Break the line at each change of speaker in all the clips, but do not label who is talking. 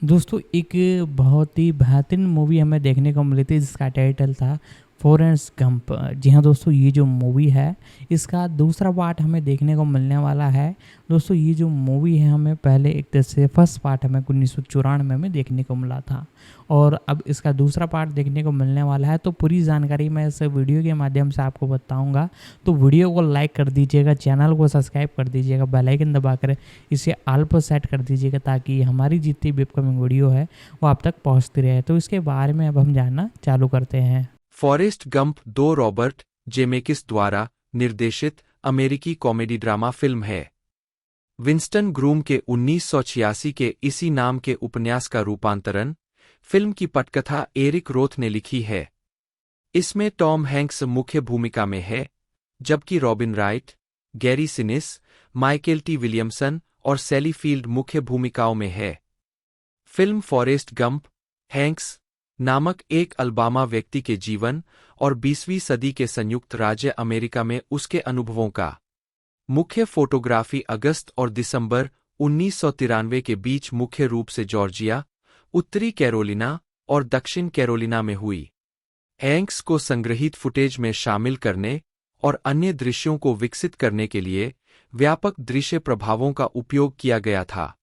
दोस्तों एक बहुत ही बेहतरीन मूवी हमें देखने को मिली थी जिसका टाइटल था फॉरेस्ट गंप। जी हाँ दोस्तों, ये जो मूवी है इसका दूसरा पार्ट हमें देखने को मिलने वाला है। दोस्तों ये जो मूवी है हमें पहले एक तरह से फर्स्ट पार्ट हमें 1994 में देखने को मिला था और अब इसका दूसरा पार्ट देखने को मिलने वाला है। तो पूरी जानकारी मैं इस वीडियो के माध्यम से आपको बताऊंगा। तो वीडियो को लाइक कर दीजिएगा, चैनल को सब्सक्राइब कर दीजिएगा, बेल आइकन दबाकर इसे ऑल पर सेट कर दीजिएगा ताकि हमारी जितनी भी अपकमिंग वीडियो है वो आप तक पहुंचती रहे। तो इसके बारे में अब हम जानना चालू करते हैं।
फॉरेस्ट गंप 2 रॉबर्ट जेमेकिस द्वारा निर्देशित अमेरिकी कॉमेडी ड्रामा फिल्म है। विंस्टन ग्रूम के 1986 के इसी नाम के उपन्यास का रूपांतरण फिल्म की पटकथा एरिक रोथ ने लिखी है। इसमें टॉम हैंक्स मुख्य भूमिका में है, जबकि Robin Wright, Gary Sinise, Michael T Williamson और सैली फील्ड मुख्य भूमिकाओं में है। फिल्म फॉरेस्ट गंप हैंक्स नामक एक अल्बामा व्यक्ति के जीवन और 20वीं सदी के संयुक्त राज्य अमेरिका में उसके अनुभवों का मुख्य फोटोग्राफी अगस्त और दिसंबर 1993 के बीच मुख्य रूप से जॉर्जिया, उत्तरी कैरोलिना और दक्षिण कैरोलिना में हुई। हैंक्स को संग्रहीत फुटेज में शामिल करने और अन्य दृश्यों को विकसित करने के लिए व्यापक दृश्य प्रभावों का उपयोग किया गया था।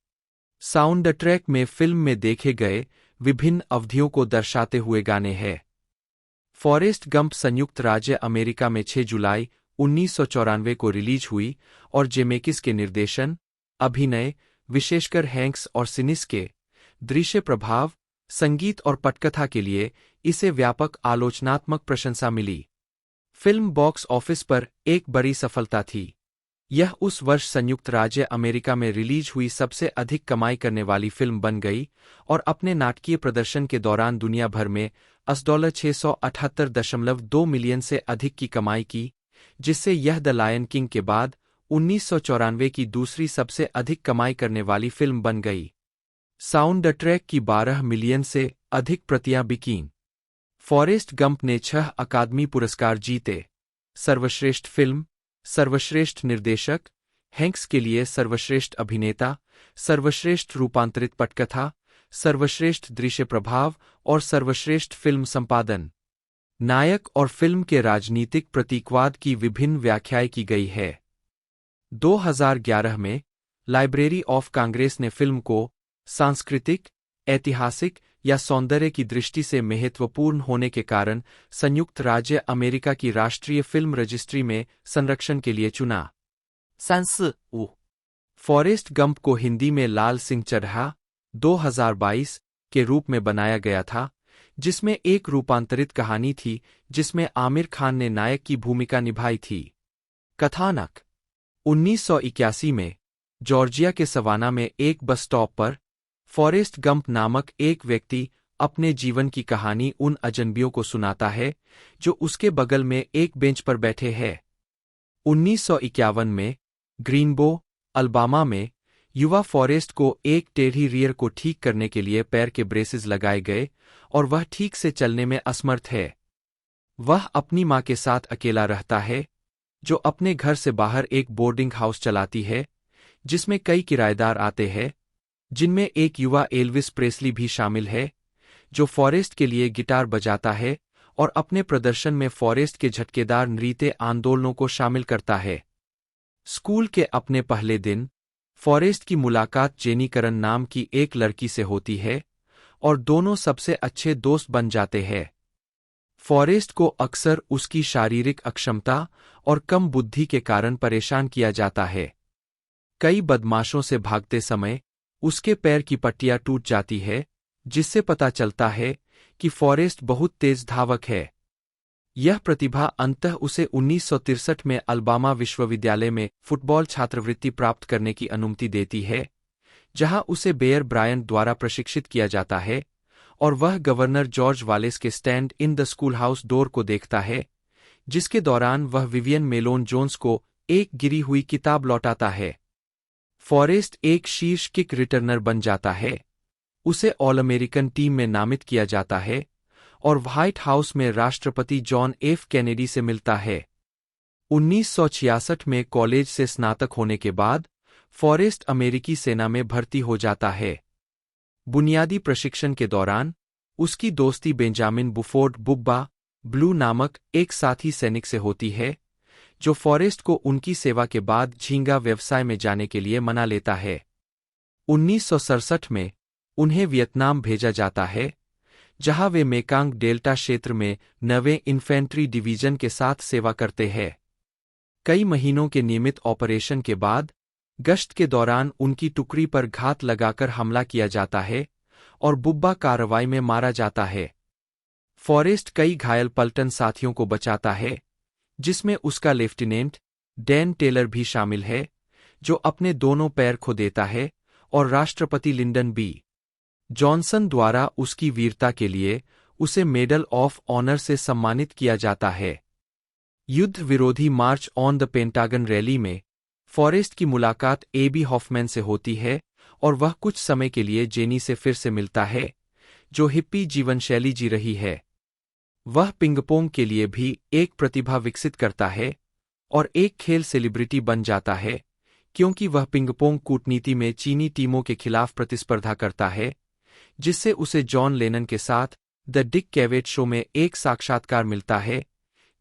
साउंड ट्रैक में फिल्म में देखे गए विभिन्न अवधियों को दर्शाते हुए गाने हैं। फॉरेस्ट गंप संयुक्त राज्य अमेरिका में 6 जुलाई 1994 को रिलीज हुई और जेमेकिस के निर्देशन, अभिनय, विशेषकर हैंक्स और सिनिस के दृश्य प्रभाव, संगीत और पटकथा के लिए इसे व्यापक आलोचनात्मक प्रशंसा मिली। फिल्म बॉक्स ऑफिस पर एक बड़ी सफलता थी। यह उस वर्ष संयुक्त राज्य अमेरिका में रिलीज हुई सबसे अधिक कमाई करने वाली फिल्म बन गई और अपने नाटकीय प्रदर्शन के दौरान दुनिया भर में $678.2 मिलियन से अधिक की कमाई की, जिससे यह द लायन किंग के बाद 1994 की दूसरी सबसे अधिक कमाई करने वाली फिल्म बन गई। साउंड ट्रैक की 12 मिलियन से अधिक प्रतियां बिकीं। फॉरेस्ट गंप ने 6 अकादमी पुरस्कार जीते। सर्वश्रेष्ठ फिल्म, सर्वश्रेष्ठ निर्देशक, हैंक्स के लिए सर्वश्रेष्ठ अभिनेता, सर्वश्रेष्ठ रूपांतरित पटकथा, सर्वश्रेष्ठ दृश्य प्रभाव और सर्वश्रेष्ठ फिल्म संपादन। नायक और फिल्म के राजनीतिक प्रतीकवाद की विभिन्न व्याख्याएं की गई है। 2011 में लाइब्रेरी ऑफ कांग्रेस ने फिल्म को सांस्कृतिक, ऐतिहासिक या सौंदर्य की दृष्टि से महत्वपूर्ण होने के कारण संयुक्त राज्य अमेरिका की राष्ट्रीय फिल्म रजिस्ट्री में संरक्षण के लिए चुना। फॉरेस्ट गंप को हिंदी में लाल सिंह चड्ढा 2022 के रूप में बनाया गया था, जिसमें एक रूपांतरित कहानी थी जिसमें आमिर खान ने नायक की भूमिका निभाई थी। कथानक 1981 में जॉर्जिया के सवाना में एक बस स्टॉप पर फॉरेस्ट गंप नामक एक व्यक्ति अपने जीवन की कहानी उन अजनबियों को सुनाता है जो उसके बगल में एक बेंच पर बैठे हैं। 1951 में ग्रीनबो, अल्बामा में युवा फॉरेस्ट को एक टेढ़ी रियर को ठीक करने के लिए पैर के ब्रेसेस लगाए गए और वह ठीक से चलने में असमर्थ है। वह अपनी मां के साथ अकेला रहता है, जो अपने घर से बाहर एक बोर्डिंग हाउस चलाती है, जिसमें कई किराएदार आते हैं, जिनमें एक युवा एल्विस प्रेस्ली भी शामिल है, जो फॉरेस्ट के लिए गिटार बजाता है और अपने प्रदर्शन में फॉरेस्ट के झटकेदार नृत्य आंदोलनों को शामिल करता है। स्कूल के अपने पहले दिन फॉरेस्ट की मुलाकात जेनी करन नाम की एक लड़की से होती है और दोनों सबसे अच्छे दोस्त बन जाते हैं। फॉरेस्ट को अक्सर उसकी शारीरिक अक्षमता और कम बुद्धि के कारण परेशान किया जाता है। कई बदमाशों से भागते समय उसके पैर की पट्टियां टूट जाती है, जिससे पता चलता है कि फॉरेस्ट बहुत तेज धावक है। यह प्रतिभा अंततः उसे 1963 में अल्बामा विश्वविद्यालय में फुटबॉल छात्रवृत्ति प्राप्त करने की अनुमति देती है, जहां उसे बेयर ब्रायंट द्वारा प्रशिक्षित किया जाता है और वह गवर्नर जॉर्ज वालेस के stand in the school house door को देखता है, जिसके दौरान वह विवियन मेलोन जोन्स को एक गिरी हुई किताब लौटाता है। फॉरेस्ट एक शीर्ष किक रिटर्नर बन जाता है, उसे ऑल अमेरिकन टीम में नामित किया जाता है और व्हाइट हाउस में राष्ट्रपति जॉन एफ कैनेडी से मिलता है। 1966 में कॉलेज से स्नातक होने के बाद फॉरेस्ट अमेरिकी सेना में भर्ती हो जाता है। बुनियादी प्रशिक्षण के दौरान उसकी दोस्ती बेंजामिन बुफोर्ड बुब्बा ब्लू नामक एक साथी सैनिक से होती है, जो फॉरेस्ट को उनकी सेवा के बाद झींगा व्यवसाय में जाने के लिए मना लेता है। 1967 में उन्हें वियतनाम भेजा जाता है, जहां वे मेकांग डेल्टा क्षेत्र में 9वें इन्फेंट्री डिवीजन के साथ सेवा करते हैं। कई महीनों के नियमित ऑपरेशन के बाद गश्त के दौरान उनकी टुकड़ी पर घात लगाकर हमला किया जाता है और बुब्बा कार्रवाई में मारा जाता है। फॉरेस्ट कई घायल पल्टन साथियों को बचाता है, जिसमें उसका लेफ्टिनेंट डैन टेलर भी शामिल है, जो अपने दोनों पैर खो देता है, और राष्ट्रपति लिंडन बी जॉनसन द्वारा उसकी वीरता के लिए उसे मेडल ऑफ ऑनर से सम्मानित किया जाता है। युद्ध विरोधी march on the pentagon rally में फॉरेस्ट की मुलाकात एबी हॉफमैन से होती है और वह कुछ समय के लिए जेनी से फिर से मिलता है, जो हिप्पी जीवनशैली जी रही है। वह पिंगपोंग के लिए भी एक प्रतिभा विकसित करता है और एक खेल सेलिब्रिटी बन जाता है, क्योंकि वह पिंगपोंग कूटनीति में चीनी टीमों के खिलाफ प्रतिस्पर्धा करता है, जिससे उसे जॉन लेनन के साथ द डिक कैवेट शो में एक साक्षात्कार मिलता है,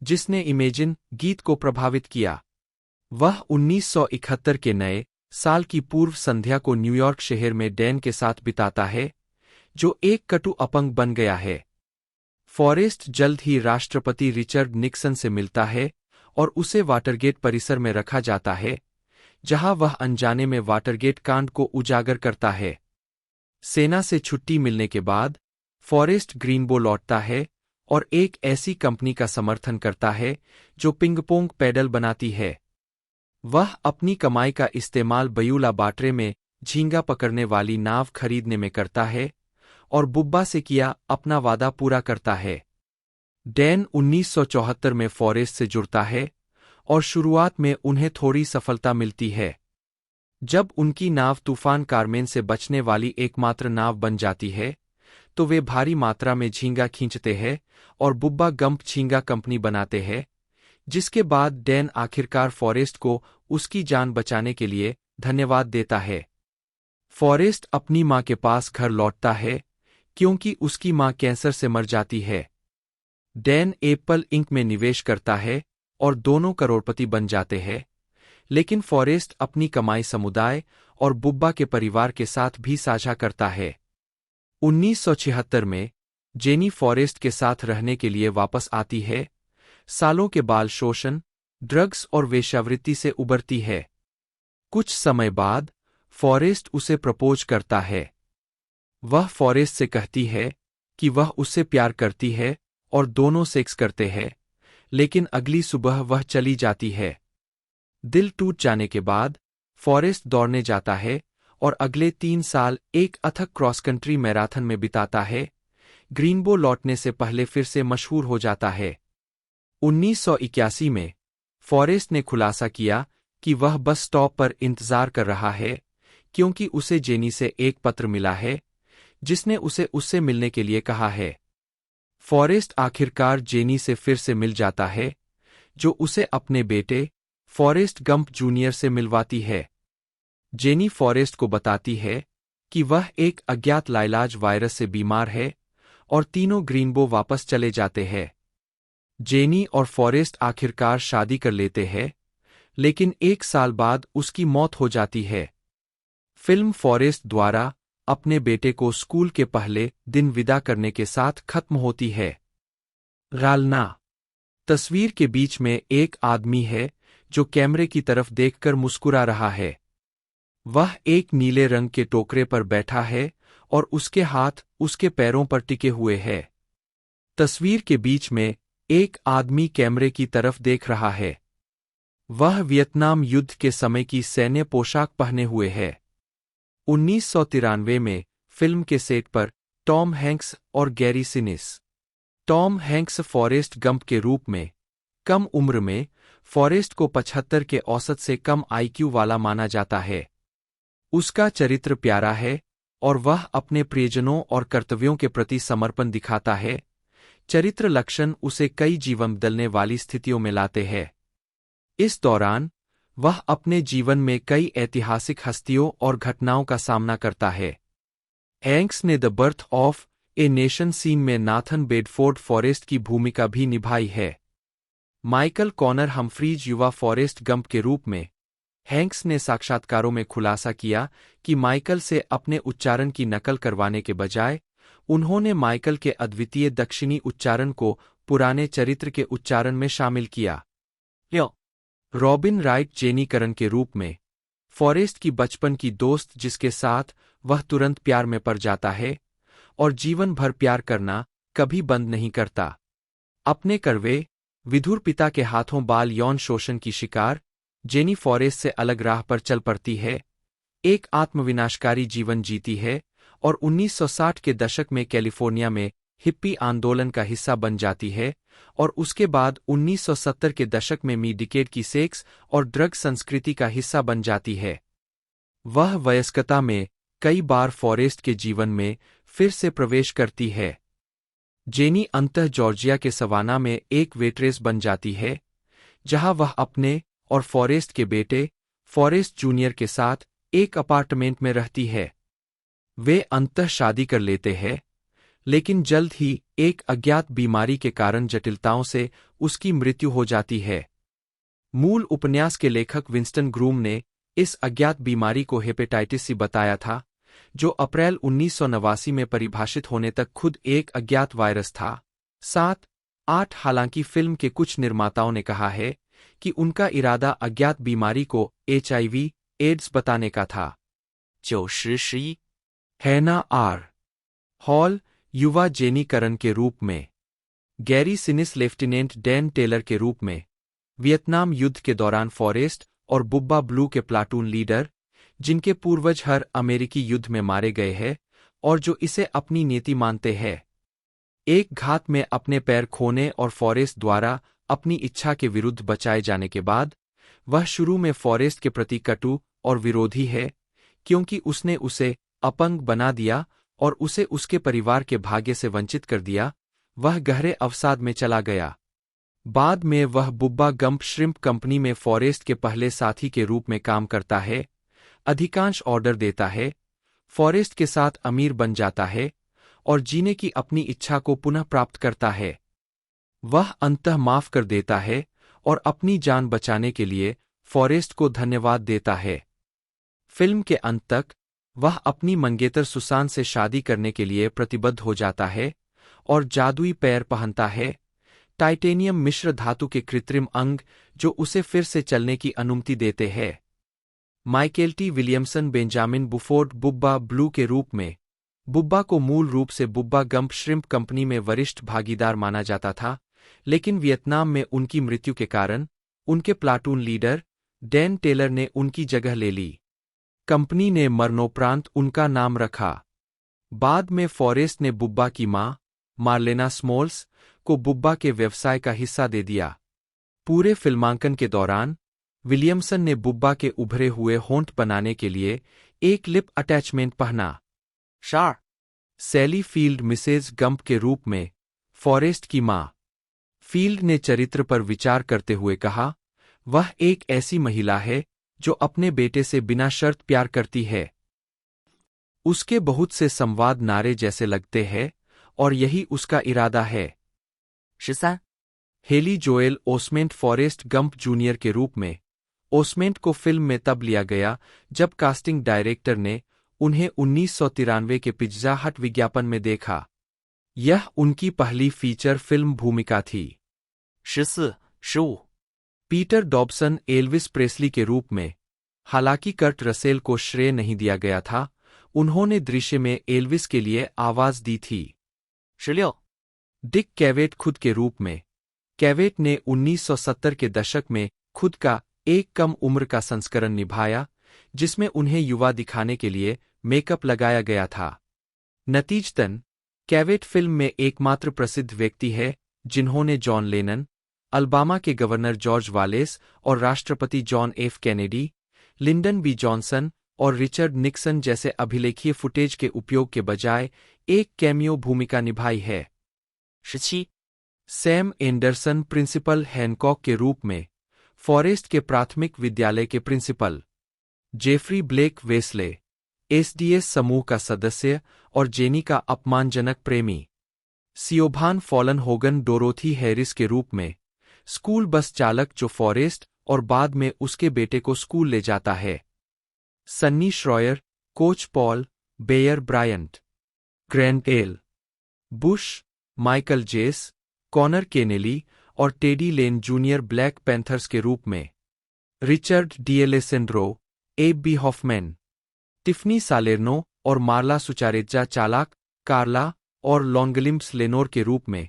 जिसने इमेजिन गीत को प्रभावित किया। वह 1971 के नए साल की पूर्व संध्या को न्यूयॉर्क शहर में डैन के साथ बिताता है, जो एक कटु अपंग बन गया है। फॉरेस्ट जल्द ही राष्ट्रपति रिचर्ड निक्सन से मिलता है और उसे वाटरगेट परिसर में रखा जाता है, जहां वह अनजाने में वाटरगेट कांड को उजागर करता है। सेना से छुट्टी मिलने के बाद फॉरेस्ट ग्रीनबो लौटता है और एक ऐसी कंपनी का समर्थन करता है जो पिंगपोंग पैडल बनाती है। वह अपनी कमाई का इस्तेमाल बयूला बाटरे में झींगा पकड़ने वाली नाव खरीदने में करता है और बुब्बा से किया अपना वादा पूरा करता है। डैन 1974 में फॉरेस्ट से जुड़ता है और शुरुआत में उन्हें थोड़ी सफलता मिलती है। जब उनकी नाव तूफान कार्मेन से बचने वाली एकमात्र नाव बन जाती है, तो वे भारी मात्रा में झींगा खींचते हैं और बुब्बा गंप झींगा कंपनी बनाते हैं, जिसके बाद डैन आखिरकार फॉरेस्ट को उसकी जान बचाने के लिए धन्यवाद देता है। फॉरेस्ट अपनी मां के पास घर लौटता है, क्योंकि उसकी मां कैंसर से मर जाती है। डैन एप्पल इंक में निवेश करता है और दोनों करोड़पति बन जाते हैं, लेकिन फॉरेस्ट अपनी कमाई समुदाय और बुब्बा के परिवार के साथ भी साझा करता है। 1976 में जेनी फॉरेस्ट के साथ रहने के लिए वापस आती है, सालों के बाल शोषण, ड्रग्स और वेश्यावृत्ति से उबरती है। कुछ समय बाद फॉरेस्ट उसे प्रपोज करता है। वह फॉरेस्ट से कहती है कि वह उससे प्यार करती है और दोनों सेक्स करते हैं, लेकिन अगली सुबह वह चली जाती है। दिल टूट जाने के बाद फॉरेस्ट दौड़ने जाता है और अगले 3 साल एक अथक क्रॉस कंट्री मैराथन में बिताता है। ग्रीनबो लौटने से पहले फिर से मशहूर हो जाता है। 1981 में फॉरेस्ट ने खुलासा किया कि वह बस स्टॉप पर इंतजार कर रहा है, क्योंकि उसे जेनी से एक पत्र मिला है, जिसने उसे उससे मिलने के लिए कहा है। फॉरेस्ट आखिरकार जेनी से फिर से मिल जाता है, जो उसे अपने बेटे फॉरेस्ट गंप जूनियर से मिलवाती है। जेनी फॉरेस्ट को बताती है कि वह एक अज्ञात लाइलाज वायरस से बीमार है और तीनों ग्रीनबो वापस चले जाते हैं। जेनी और फॉरेस्ट आखिरकार शादी कर लेते हैं, लेकिन 1 साल बाद उसकी मौत हो जाती है। फिल्म फॉरेस्ट द्वारा अपने बेटे को स्कूल के पहले दिन विदा करने के साथ खत्म होती है। गालना तस्वीर के बीच में एक आदमी है जो कैमरे की तरफ देखकर मुस्कुरा रहा है। वह एक नीले रंग के टोकरे पर बैठा है और उसके हाथ उसके पैरों पर टिके हुए हैं। तस्वीर के बीच में एक आदमी कैमरे की तरफ देख रहा है। वह वियतनाम युद्ध के समय की सैन्य पोशाक पहने हुए है। 1993 में फिल्म के सेट पर टॉम हैंक्स और Gary Sinise. Tom Hanks forest Gump के रूप में कम उम्र में फॉरेस्ट को 75 के औसत से कम आईक्यू वाला माना जाता है। उसका चरित्र प्यारा है और वह अपने प्रियजनों और कर्तव्यों के प्रति समर्पण दिखाता है। चरित्र लक्षण उसे कई जीवन बदलने वाली स्थितियों में लाते हैं। इस दौरान वह अपने जीवन में कई ऐतिहासिक हस्तियों और घटनाओं का सामना करता है। हैंक्स ने the Birth of a Nation scene में नाथन बेडफोर्ड फॉरेस्ट की भूमिका भी निभाई है। माइकल कॉनर हम्फ्रीज युवा फॉरेस्ट गंप के रूप में। हैंक्स ने साक्षात्कारों में खुलासा किया कि माइकल से अपने उच्चारण की नकल करवाने के बजाय उन्होंने माइकल के अद्वितीय दक्षिणी उच्चारण को पुराने चरित्र के उच्चारण में शामिल किया। रॉबिन राइट जेनी करन के रूप में। फॉरेस्ट की बचपन की दोस्त जिसके साथ वह तुरंत प्यार में पड़ जाता है और जीवन भर प्यार करना कभी बंद नहीं करता। अपने कड़वे, विधुर पिता के हाथों बाल यौन शोषण की शिकार, जेनी फॉरेस्ट से अलग राह पर चल पड़ती है, एक आत्मविनाशकारी जीवन जीती है और 1960 के दशक में कैलिफोर्निया में हिप्पी आंदोलन का हिस्सा बन जाती है और उसके बाद 1970 के दशक में डिकेड की सेक्स और ड्रग संस्कृति का हिस्सा बन जाती है। वह वयस्कता में कई बार फॉरेस्ट के जीवन में फिर से प्रवेश करती है। जेनी अंततः जॉर्जिया के सवाना में एक वेट्रेस बन जाती है, जहां वह अपने और फॉरेस्ट के बेटे, फॉरेस्ट जूनियर के साथ एक अपार्टमेंट में रहती है। वे अंततः शादी कर लेते हैं, लेकिन जल्द ही एक अज्ञात बीमारी के कारण जटिलताओं से उसकी मृत्यु हो जाती है। मूल उपन्यास के लेखक विंस्टन ग्रूम ने इस अज्ञात बीमारी को हेपेटाइटिस सी बताया था, जो अप्रैल 1989 में परिभाषित होने तक खुद एक अज्ञात वायरस था। 7-8 हालांकि फिल्म के कुछ निर्माताओं ने कहा है कि उनका इरादा अज्ञात बीमारी को HIV एड्स बताने का था। 9/11 हैना आर हॉल युवा जेनी करन के रूप में। Gary Sinise lieutenant Dan Taylor के रूप में। वियतनाम युद्ध के दौरान फॉरेस्ट और बुब्बा ब्लू के प्लाटून लीडर, जिनके पूर्वज हर अमेरिकी युद्ध में मारे गए हैं और जो इसे अपनी नीति मानते हैं। एक घात में अपने पैर खोने और फॉरेस्ट द्वारा अपनी इच्छा के विरुद्ध बचाए जाने के बाद, वह शुरू में फॉरेस्ट के प्रति कटु और विरोधी है, क्योंकि उसने उसे अपंग बना दिया और उसे उसके परिवार के भाग्य से वंचित कर दिया। वह गहरे अवसाद में चला गया। बाद में वह बुब्बा गंप श्रिम्प कंपनी में फॉरेस्ट के पहले साथी के रूप में काम करता है, अधिकांश ऑर्डर देता है, फॉरेस्ट के साथ अमीर बन जाता है और जीने की अपनी इच्छा को पुनः प्राप्त करता है। वह अंततः माफ कर देता है और अपनी जान बचाने के लिए फॉरेस्ट को धन्यवाद देता है। फिल्म के अंत तक वह अपनी मंगेतर सुसान से शादी करने के लिए प्रतिबद्ध हो जाता है और जादुई पैर पहनता है, टाइटेनियम मिश्र धातु के कृत्रिम अंग जो उसे फिर से चलने की अनुमति देते हैं। Michael T Williamson Benjamin Buford बुब्बा Blue के रूप में। बुब्बा को मूल रूप से बुब्बा गंप श्रिम्प कंपनी में वरिष्ठ भागीदार माना जाता था, लेकिन वियतनाम में उनकी मृत्यु के कारण उनके प्लाटून लीडर डैन टेलर ने उनकी जगह ले ली। कंपनी ने मरणोपरांत उनका नाम रखा। बाद में फॉरेस्ट ने बुब्बा की मां, मार्लेना स्मॉल्स, को बुब्बा के व्यवसाय का हिस्सा दे दिया। पूरे फिल्मांकन के दौरान विलियमसन ने बुब्बा के उभरे हुए होंठ बनाने के लिए एक लिप अटैचमेंट पहना। शार सैली फील्ड मिसेज गंप के रूप में। फॉरेस्ट की मां। फील्ड ने चरित्र पर विचार करते हुए कहा, वह एक ऐसी महिला है जो अपने बेटे से बिना शर्त प्यार करती है। उसके बहुत से संवाद नारे जैसे लगते हैं और यही उसका इरादा है। 13 Haley Joel Osment Forrest Gump junior के रूप में। ओसमेंट को फिल्म में तब लिया गया जब कास्टिंग डायरेक्टर ने उन्हें 1993 के पिज़्ज़ा हट विज्ञापन में देखा। यह उनकी पहली फीचर फिल्म भूमिका थी। 14-15 पीटर डॉबसन एल्विस प्रेस्ली के रूप में। हालांकि कर्ट रसेल को श्रेय नहीं दिया गया था, उन्होंने दृश्य में एल्विस के लिए आवाज दी थी। 16 डिक कैवेट खुद के रूप में। कैवेट ने 1970 के दशक में खुद का एक कम उम्र का संस्करण निभाया, जिसमें उन्हें युवा दिखाने के लिए मेकअप लगाया गया था। नतीजतन कैवेट फिल्म में एकमात्र प्रसिद्ध व्यक्ति है जिन्होंने जॉन लेनन, अल्बामा के गवर्नर जॉर्ज वालेस और राष्ट्रपति John F Kennedy, Lyndon B Johnson और रिचर्ड निक्सन जैसे अभिलेखीय फुटेज के उपयोग के बजाय एक कैमियो भूमिका निभाई है। 17 सैम एंडरसन प्रिंसिपल हैनकॉक के रूप में। फॉरेस्ट के प्राथमिक विद्यालय के principal. Jeffrey Blake Wesley. SDS समूह का सदस्य और जेनी का अपमानजनक प्रेमी। Siobhan Fallon Hogan Dorothy Harris के रूप में स्कूल बस चालक जो फॉरेस्ट और बाद में उसके बेटे को स्कूल ले जाता है। Sonny Shroyer, coach Paul, Bear Bryant, Grant L Bush, Michael Jace, Conor Kennelly और Teddy Lane junior Black Panthers के रूप में। Richard D'Alessandro, Abbie Hoffman, Tiffany Salerno और मार्ला सुचारेज्जा चालाक, कार्ला और लॉन्गलिम्स लेनोर के रूप में।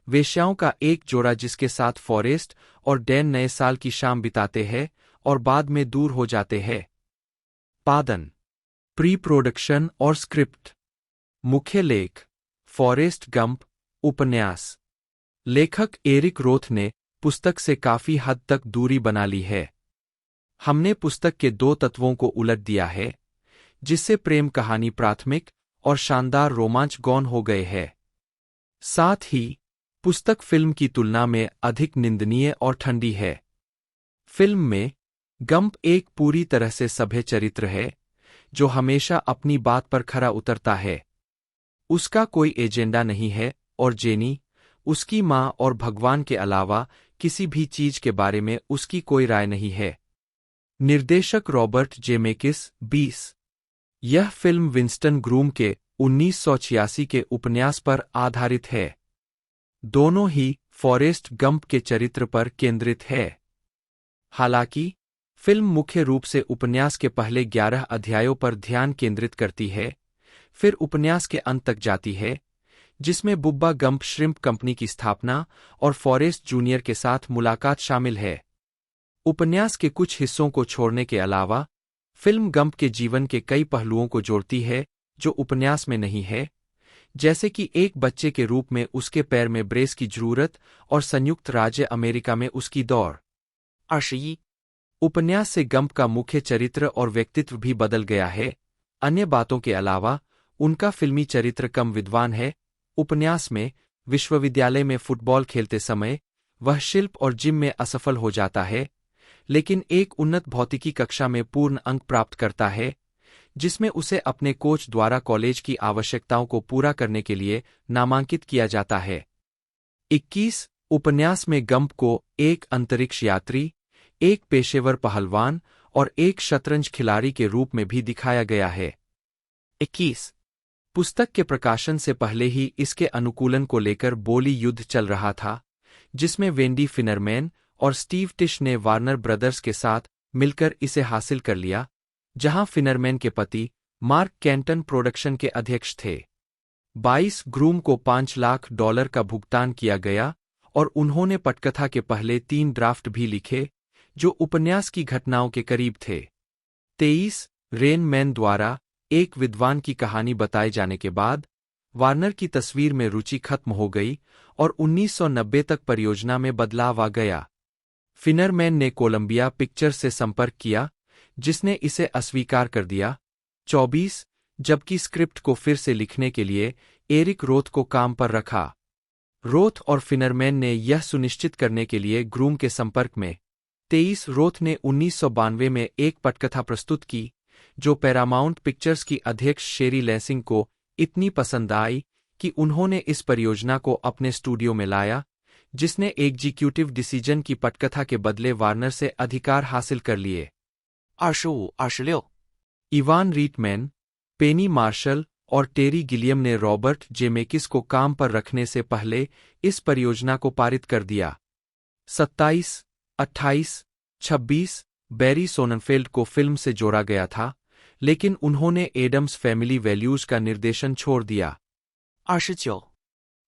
वेश्याओं का एक जोड़ा जिसके साथ फॉरेस्ट और डैन नए साल की शाम बिताते हैं और बाद में दूर हो जाते हैं। पादन, प्री प्रोडक्शन और स्क्रिप्ट। मुख्य लेख, फॉरेस्ट गंप, उपन्यास। लेखक एरिक रोथ ने पुस्तक से काफी हद तक दूरी बना ली है। हमने पुस्तक के दो तत्वों को उलट दिया है, जिससे प्रेम कहानी प्राथमिक और शानदार रोमांच गौण हो गए हैं। साथ ही पुस्तक फिल्म की तुलना में अधिक निंदनीय और ठंडी है। फिल्म में गंप एक पूरी तरह से सभ्य चरित्र है, जो हमेशा अपनी बात पर खरा उतरता है। उसका कोई एजेंडा नहीं है और जेनी, उसकी माँ और भगवान के अलावा किसी भी चीज के बारे में उसकी कोई राय नहीं है। निर्देशक रॉबर्ट जेमेकिस, 20। यह फिल्म विंस्टन ग्रूम के 1986 के उपन्यास पर आधारित है। दोनों ही फॉरेस्ट गंप के चरित्र पर केंद्रित है। हालांकि फिल्म मुख्य रूप से उपन्यास के पहले 11 अध्यायों पर ध्यान केंद्रित करती है, फिर उपन्यास के अंत तक जाती है, जिसमें बुब्बा गंप श्रिम्प कंपनी की स्थापना और फॉरेस्ट जूनियर के साथ मुलाकात शामिल है। उपन्यास के कुछ हिस्सों को छोड़ने के अलावा फिल्म गंप के जीवन के कई पहलुओं को जोड़ती है जो उपन्यास में नहीं है, जैसे कि एक बच्चे के रूप में उसके पैर में ब्रेस की जरूरत और संयुक्त राज्य अमेरिका में उसकी दौड़। 21। उपन्यास से गंप का मुख्य चरित्र और व्यक्तित्व भी बदल गया है। अन्य बातों के अलावा उनका फिल्मी चरित्र कम विद्वान है। उपन्यास में विश्वविद्यालय में फुटबॉल खेलते समय वह शिल्प और जिम में असफल हो जाता है, लेकिन एक उन्नत भौतिकी कक्षा में पूर्ण अंक प्राप्त करता है, जिसमें उसे अपने कोच द्वारा कॉलेज की आवश्यकताओं को पूरा करने के लिए नामांकित किया जाता है। 21। उपन्यास में गंप को एक अंतरिक्ष यात्री, एक पेशेवर पहलवान और एक शतरंज खिलाड़ी के रूप में भी दिखाया गया है। 21। पुस्तक के प्रकाशन से पहले ही इसके अनुकूलन को लेकर बोली युद्ध चल रहा था, जिसमें वेंडी फिनरमैन और स्टीव टिश ने वार्नर ब्रदर्स के साथ मिलकर इसे हासिल कर लिया, जहां फिनरमैन के पति मार्क कैंटन प्रोडक्शन के अध्यक्ष थे। 22। ग्रूम को $5 लाख का भुगतान किया गया और उन्होंने पटकथा के पहले 3 ड्राफ्ट भी लिखे, जो उपन्यास की घटनाओं के करीब थे। 23। रेन मैन द्वारा एक विद्वान की कहानी बताए जाने के बाद वार्नर की तस्वीर में रुचि खत्म हो गई और 1990 तक परियोजना में बदलाव आ गया। फिनरमैन ने कोलंबिया पिक्चर्स से संपर्क किया, जिसने इसे अस्वीकार कर दिया। 24। जबकि स्क्रिप्ट को फिर से लिखने के लिए एरिक रोथ को काम पर रखा। रोथ और फिनरमैन ने यह सुनिश्चित करने के लिए ग्रूम के संपर्क में। 23। रोथ ने 1992 में एक पटकथा प्रस्तुत की, जो पैरामाउंट पिक्चर्स की अध्यक्ष शेरी लैसिंग को इतनी पसंद आई कि उन्होंने इस परियोजना को अपने स्टूडियो में लाया, जिसने एग्जीक्यूटिव डिसीजन की पटकथा के बदले वार्नर से अधिकार हासिल कर लिए। 25-26। इवान रीटमैन, पेनी मार्शल और टेरी गिलियम ने रॉबर्ट जेमेकिस को काम पर रखने से पहले इस परियोजना को पारित कर दिया। 27, 28, 26 बैरी सोननफेल्ड को फिल्म से जोड़ा गया था, लेकिन उन्होंने एडम्स फैमिली वैल्यूज का निर्देशन छोड़ दिया। 29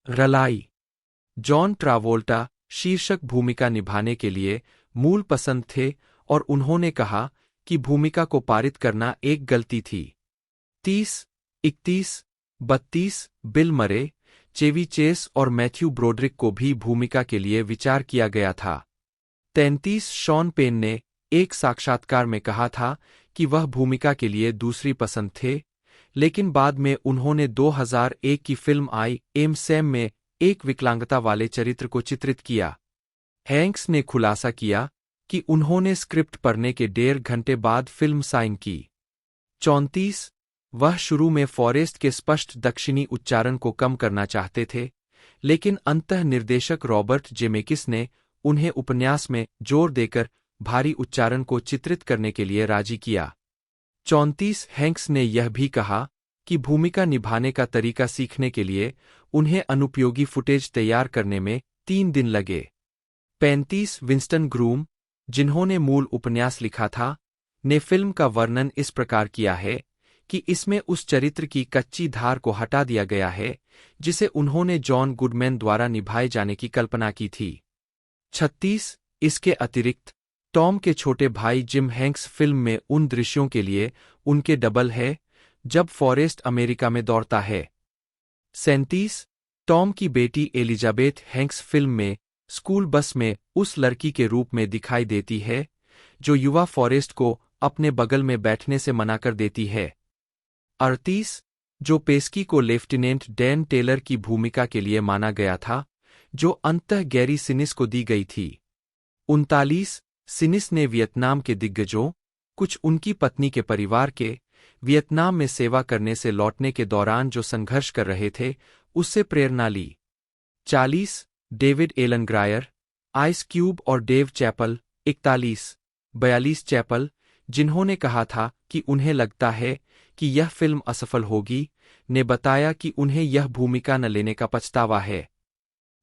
रलाई, जॉन ट्रावोल्टा शीर्षक भूमिका निभाने के लिए मूल पसंद थे और उन्होंने कहा कि भूमिका को पारित करना एक गलती थी। 30, 31, 32 बिल मरे, चेवी चेस और मैथ्यू ब्रोड्रिक को भी भूमिका के लिए विचार किया गया था। 33 शॉन पेन ने एक साक्षात्कार में कहा था कि वह भूमिका के लिए दूसरी पसंद थे, लेकिन बाद में उन्होंने 2001 की फिल्म आई एम सैम में एक विकलांगता वाले चरित्र को चित्रित किया। हैंक्स ने खुलासा किया कि उन्होंने स्क्रिप्ट पढ़ने के 1.5 घंटे बाद फिल्म साइन की। 34 वह शुरू में फॉरेस्ट के स्पष्ट दक्षिणी उच्चारण को कम करना चाहते थे, लेकिन अंततः निर्देशक रॉबर्ट जेमेकिस ने उन्हें उपन्यास में जोर देकर भारी उच्चारण को चित्रित करने के लिए राजी किया। 34 हैंक्स ने यह भी कहा कि भूमिका निभाने का तरीका सीखने के लिए उन्हें अनुपयोगी फुटेज तैयार करने में 3 दिन लगे। 35 विंस्टन ग्रूम, जिन्होंने मूल उपन्यास लिखा था, ने फिल्म का वर्णन इस प्रकार किया है कि इसमें उस चरित्र की कच्ची धार को हटा दिया गया है जिसे उन्होंने जॉन गुडमैन द्वारा निभाए जाने की कल्पना की थी। 36 इसके अतिरिक्त टॉम के छोटे भाई जिम हैंक्स फिल्म में उन दृश्यों के लिए उनके डबल है जब फॉरेस्ट अमेरिका में दौड़ता है। 37 टॉम की बेटी एलिजाबेथ हैंक्स फिल्म में स्कूल बस में उस लड़की के रूप में दिखाई देती है जो युवा फॉरेस्ट को अपने बगल में बैठने से मना कर देती है। 38 जो पेस्की को लेफ्टिनेंट डैन टेलर की भूमिका के लिए माना गया था, जो अंततः गैरी सिनिस को दी गई थी। 39 सिनिस ने वियतनाम के दिग्गजों, कुछ उनकी पत्नी के परिवार के, वियतनाम में सेवा करने से लौटने के दौरान जो संघर्ष कर रहे थे, उससे प्रेरणा ली। 40 डेविड एलन ग्रायर, आइस क्यूब और डेव चैपल। 41 चैपल, जिन्होंने कहा था कि उन्हें लगता है कि यह फिल्म असफल होगी, ने बताया कि उन्हें यह भूमिका न लेने का पछतावा है।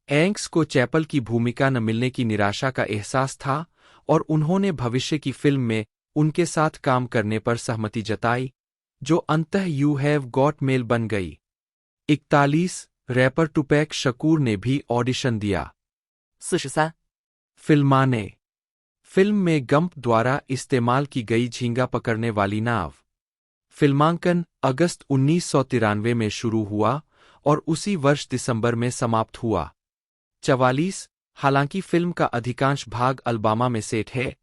हैंक्स को चैपल की भूमिका न मिलने की निराशा का एहसास था और उन्होंने भविष्य की फिल्म में उनके साथ काम करने पर सहमति जताई, जो अंततः यू हैव गॉट मेल बन गई। 41 रैपर टुपैक शकूर ने भी ऑडिशन दिया।
43
फिल्माने फिल्म में गंप द्वारा इस्तेमाल की गई झींगा पकड़ने वाली नाव। फिल्मांकन अगस्त 1993 में शुरू हुआ और उसी वर्ष दिसंबर में समाप्त हुआ। 44 हालांकि फिल्म का अधिकांश भाग अल्बामा में सेट है,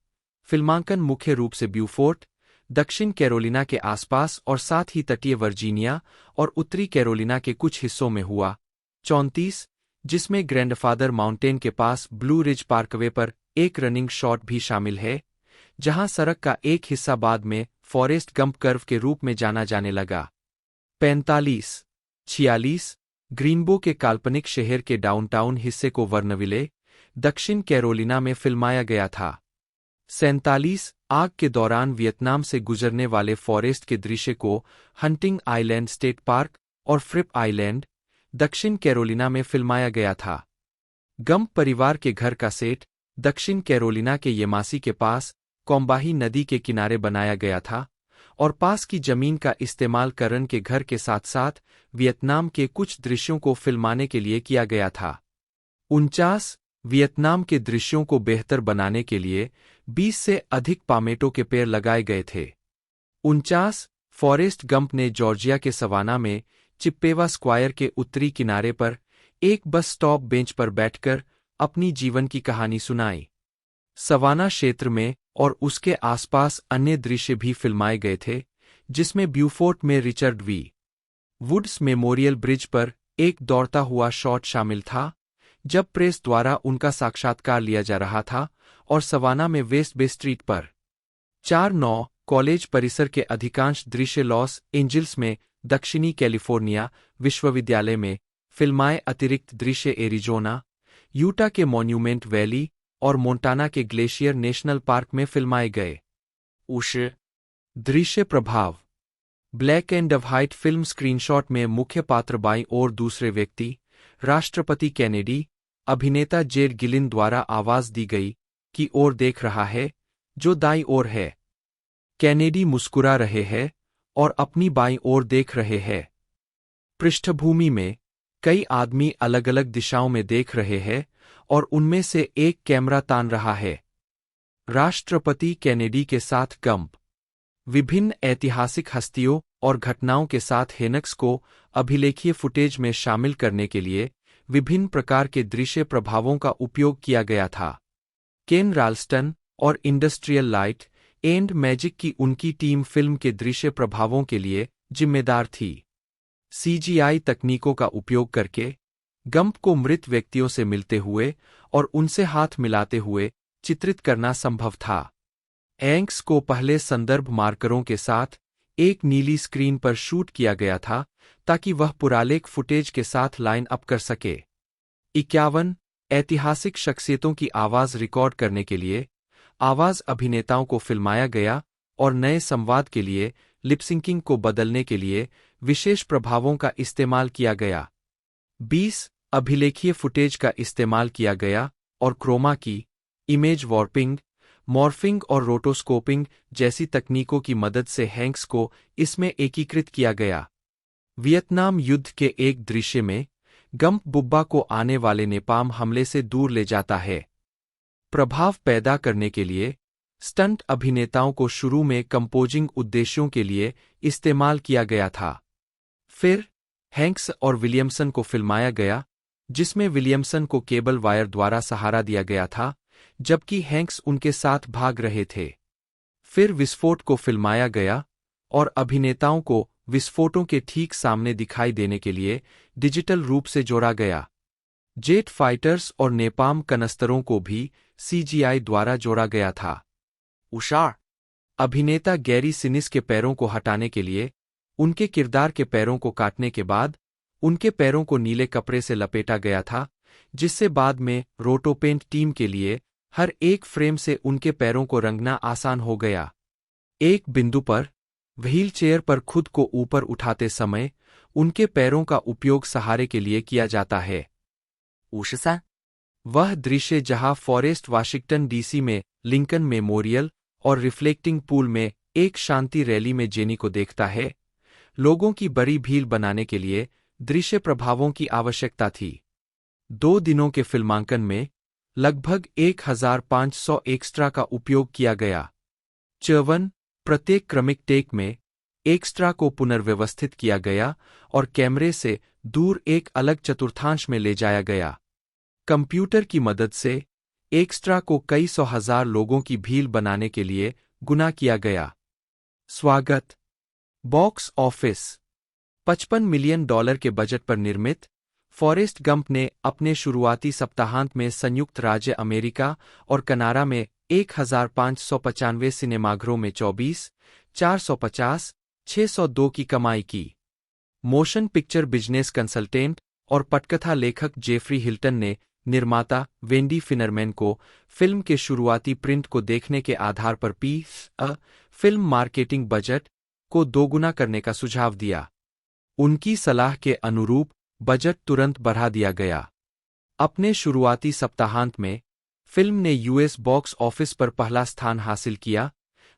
फिल्मांकन मुख्य रूप से ब्यूफोर्ट, दक्षिण कैरोलिना के आसपास और साथ ही तटीय वर्जीनिया और उत्तरी कैरोलिना के कुछ हिस्सों में हुआ। 34 जिसमें ग्रैंडफादर माउंटेन के पास ब्लू रिज पार्कवे पर एक रनिंग शॉट भी शामिल है, जहां सड़क का एक हिस्सा बाद में फॉरेस्ट गंप कर्व के रूप में जाना जाने लगा। 46 ग्रीनबो के काल्पनिक शहर के डाउनटाउन हिस्से को वर्नविले, दक्षिण कैरोलिना में फिल्माया गया था। 47 आग के दौरान वियतनाम से गुजरने वाले फॉरेस्ट के दृश्य को हंटिंग आइलैंड स्टेट पार्क और फ्रिप आइलैंड, दक्षिण कैरोलिना में फिल्माया गया था। गंप परिवार के घर का सेट दक्षिण कैरोलिना के येमासी के पास कॉम्बाही नदी के किनारे बनाया गया था और पास की जमीन का इस्तेमाल करन के घर के साथ साथ वियतनाम के कुछ दृश्यों को फिल्माने के लिए किया गया था। 49 वियतनाम के दृश्यों को बेहतर बनाने के लिए 20 से अधिक पामेटो के पेड़ लगाए गए थे। 49 फॉरेस्ट गंप ने जॉर्जिया के सवाना में चिप्पेवा स्क्वायर के उत्तरी किनारे पर एक बस स्टॉप बेंच पर बैठकर अपनी जीवन की कहानी सुनाई। सवाना क्षेत्र में और उसके आसपास अन्य दृश्य भी फिल्माए गए थे, जिसमें ब्यूफोर्ट में Richard V. Woods Memorial Bridge पर एक दौड़ता हुआ शॉट शामिल था, जब प्रेस द्वारा उनका साक्षात्कार लिया जा रहा था, और सवाना में वेस्ट बे स्ट्रीट पर 4-9 कॉलेज परिसर के अधिकांश दृश्य लॉस एंजिल्स में दक्षिणी कैलिफोर्निया विश्वविद्यालय में फिल्माए अतिरिक्त दृश्य एरिजोना, यूटा के मॉन्यूमेंट वैली और मोंटाना के ग्लेशियर नेशनल पार्क में फिल्माए गए। दृश्य प्रभाव black and white film screenshot में मुख्य पात्र बाईं ओर दूसरे व्यक्ति, राष्ट्रपति कैनेडी, अभिनेता जेड गिलिन द्वारा आवाज दी गई, की ओर देख रहा है, जो दाईं ओर है। कैनेडी मुस्कुरा रहे हैं और अपनी बाईं ओर देख रहे हैं। पृष्ठभूमि में कई आदमी अलग अलग दिशाओं में देख रहे हैं और उनमें से एक कैमरा तान रहा है। राष्ट्रपति कैनेडी के साथ गंप विभिन्न ऐतिहासिक हस्तियों और घटनाओं के साथ हेनक्स को अभिलेखीय फुटेज में शामिल करने के लिए विभिन्न प्रकार के दृश्य प्रभावों का उपयोग किया गया था। केन राल्स्टन और इंडस्ट्रियल लाइट एंड मैजिक की उनकी टीम फिल्म के दृश्य प्रभावों के लिए जिम्मेदार थी। सीजीआई तकनीकों का उपयोग करके गंप को मृत व्यक्तियों से मिलते हुए और उनसे हाथ मिलाते हुए चित्रित करना संभव था। हैंक्स को पहले संदर्भ मार्करों के साथ एक नीली स्क्रीन पर शूट किया गया था ताकि वह पुरालेख फुटेज के साथ लाइन अप कर सके। 51 ऐतिहासिक शख्सियतों की आवाज रिकॉर्ड करने के लिए आवाज अभिनेताओं को फिल्माया गया और नए संवाद के लिए लिपसिंकिंग को बदलने के लिए विशेष प्रभावों का इस्तेमाल किया गया। 20 अभिलेखीय फुटेज का इस्तेमाल किया गया और क्रोमा की, इमेज वॉर्पिंग, मॉर्फिंग और रोटोस्कोपिंग जैसी तकनीकों की मदद से हैंक्स को इसमें एकीकृत किया गया। वियतनाम युद्ध के एक दृश्य में गंप बुब्बा को आने वाले नेपाम हमले से दूर ले जाता है। प्रभाव पैदा करने के लिए स्टंट अभिनेताओं को शुरू में कंपोजिंग उद्देश्यों के लिए इस्तेमाल किया गया था। फिर हैंक्स और विलियमसन को फिल्माया गया, जिसमें विलियमसन को केबल वायर द्वारा सहारा दिया गया था, जबकि हैंक्स उनके साथ भाग रहे थे। फिर विस्फोट को फिल्माया गया और अभिनेताओं को विस्फोटों के ठीक सामने दिखाई देने के लिए डिजिटल रूप से जोड़ा गया। जेट फाइटर्स और नेपाम कनस्तरों को भी सीजीआई द्वारा जोड़ा गया था। उषा अभिनेता गैरी सिनिस के पैरों को हटाने के लिए उनके किरदार के पैरों को काटने के बाद उनके पैरों को नीले कपड़े से लपेटा गया था, जिससे बाद में रोटोपेंट टीम के लिए हर एक फ्रेम से उनके पैरों को रंगना आसान हो गया। एक बिंदु पर व्हील चेयर पर खुद को ऊपर उठाते समय उनके पैरों का उपयोग सहारे के लिए किया जाता है। उषसा वह दृश्य जहां फॉरेस्ट वाशिंगटन डीसी में लिंकन मेमोरियल और रिफ्लेक्टिंग पूल में एक शांति रैली में जेनी को देखता है। लोगों की बड़ी भीड़ बनाने के लिए दृश्य प्रभावों की आवश्यकता थी। 2 दिनों के फिल्मांकन में लगभग 1500 एक्स्ट्रा का उपयोग किया गया। 54 प्रत्येक क्रमिक टेक में एक्स्ट्रा को पुनर्व्यवस्थित किया गया और कैमरे से दूर एक अलग चतुर्थांश में ले जाया गया। कंप्यूटर की मदद से एक्स्ट्रा को कई 100,000 लोगों की भीड़ बनाने के लिए गुना किया गया। स्वागत। बॉक्स ऑफिस 55 मिलियन डॉलर के बजट पर निर्मित फॉरेस्ट गंप ने अपने शुरुआती सप्ताहांत में संयुक्त राज्य अमेरिका और कनाडा में 1595 सिनेमाघरों में 24,450, 602 की कमाई की। मोशन पिक्चर बिजनेस कंसल्टेंट और पटकथा लेखक जेफरी हिल्टन ने निर्माता वेंडी फिनरमैन को फिल्म के शुरुआती प्रिंट को देखने के आधार पर फिल्म मार्केटिंग बजट को दोगुना करने का सुझाव दिया। उनकी सलाह के अनुरूप बजट तुरंत बढ़ा दिया गया। अपने शुरुआती सप्ताहांत में फिल्म ने यूएस बॉक्स ऑफिस पर पहला स्थान हासिल किया,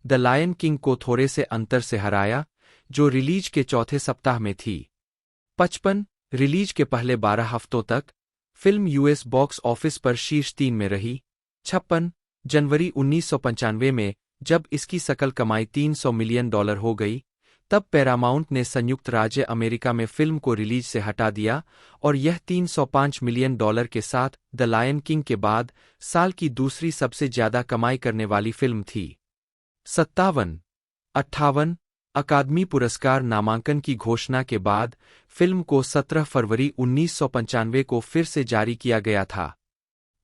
द लायन किंग को थोड़े से अंतर से हराया, जो रिलीज के चौथे सप्ताह में थी। 55 रिलीज के पहले 12 हफ्तों तक फिल्म यूएस बॉक्स ऑफिस पर शीर्ष 3 में रही। 56 जनवरी 1995 में जब इसकी सकल कमाई $300 मिलियन हो गई, तब पैरामाउंट ने संयुक्त राज्य अमेरिका में फिल्म को रिलीज से हटा दिया और यह $305 मिलियन के साथ द लायन किंग के बाद साल की दूसरी सबसे ज्यादा कमाई करने वाली फिल्म थी। 57 अकादमी पुरस्कार नामांकन की घोषणा के बाद फिल्म को 17 फरवरी 1995 को फिर से जारी किया गया था।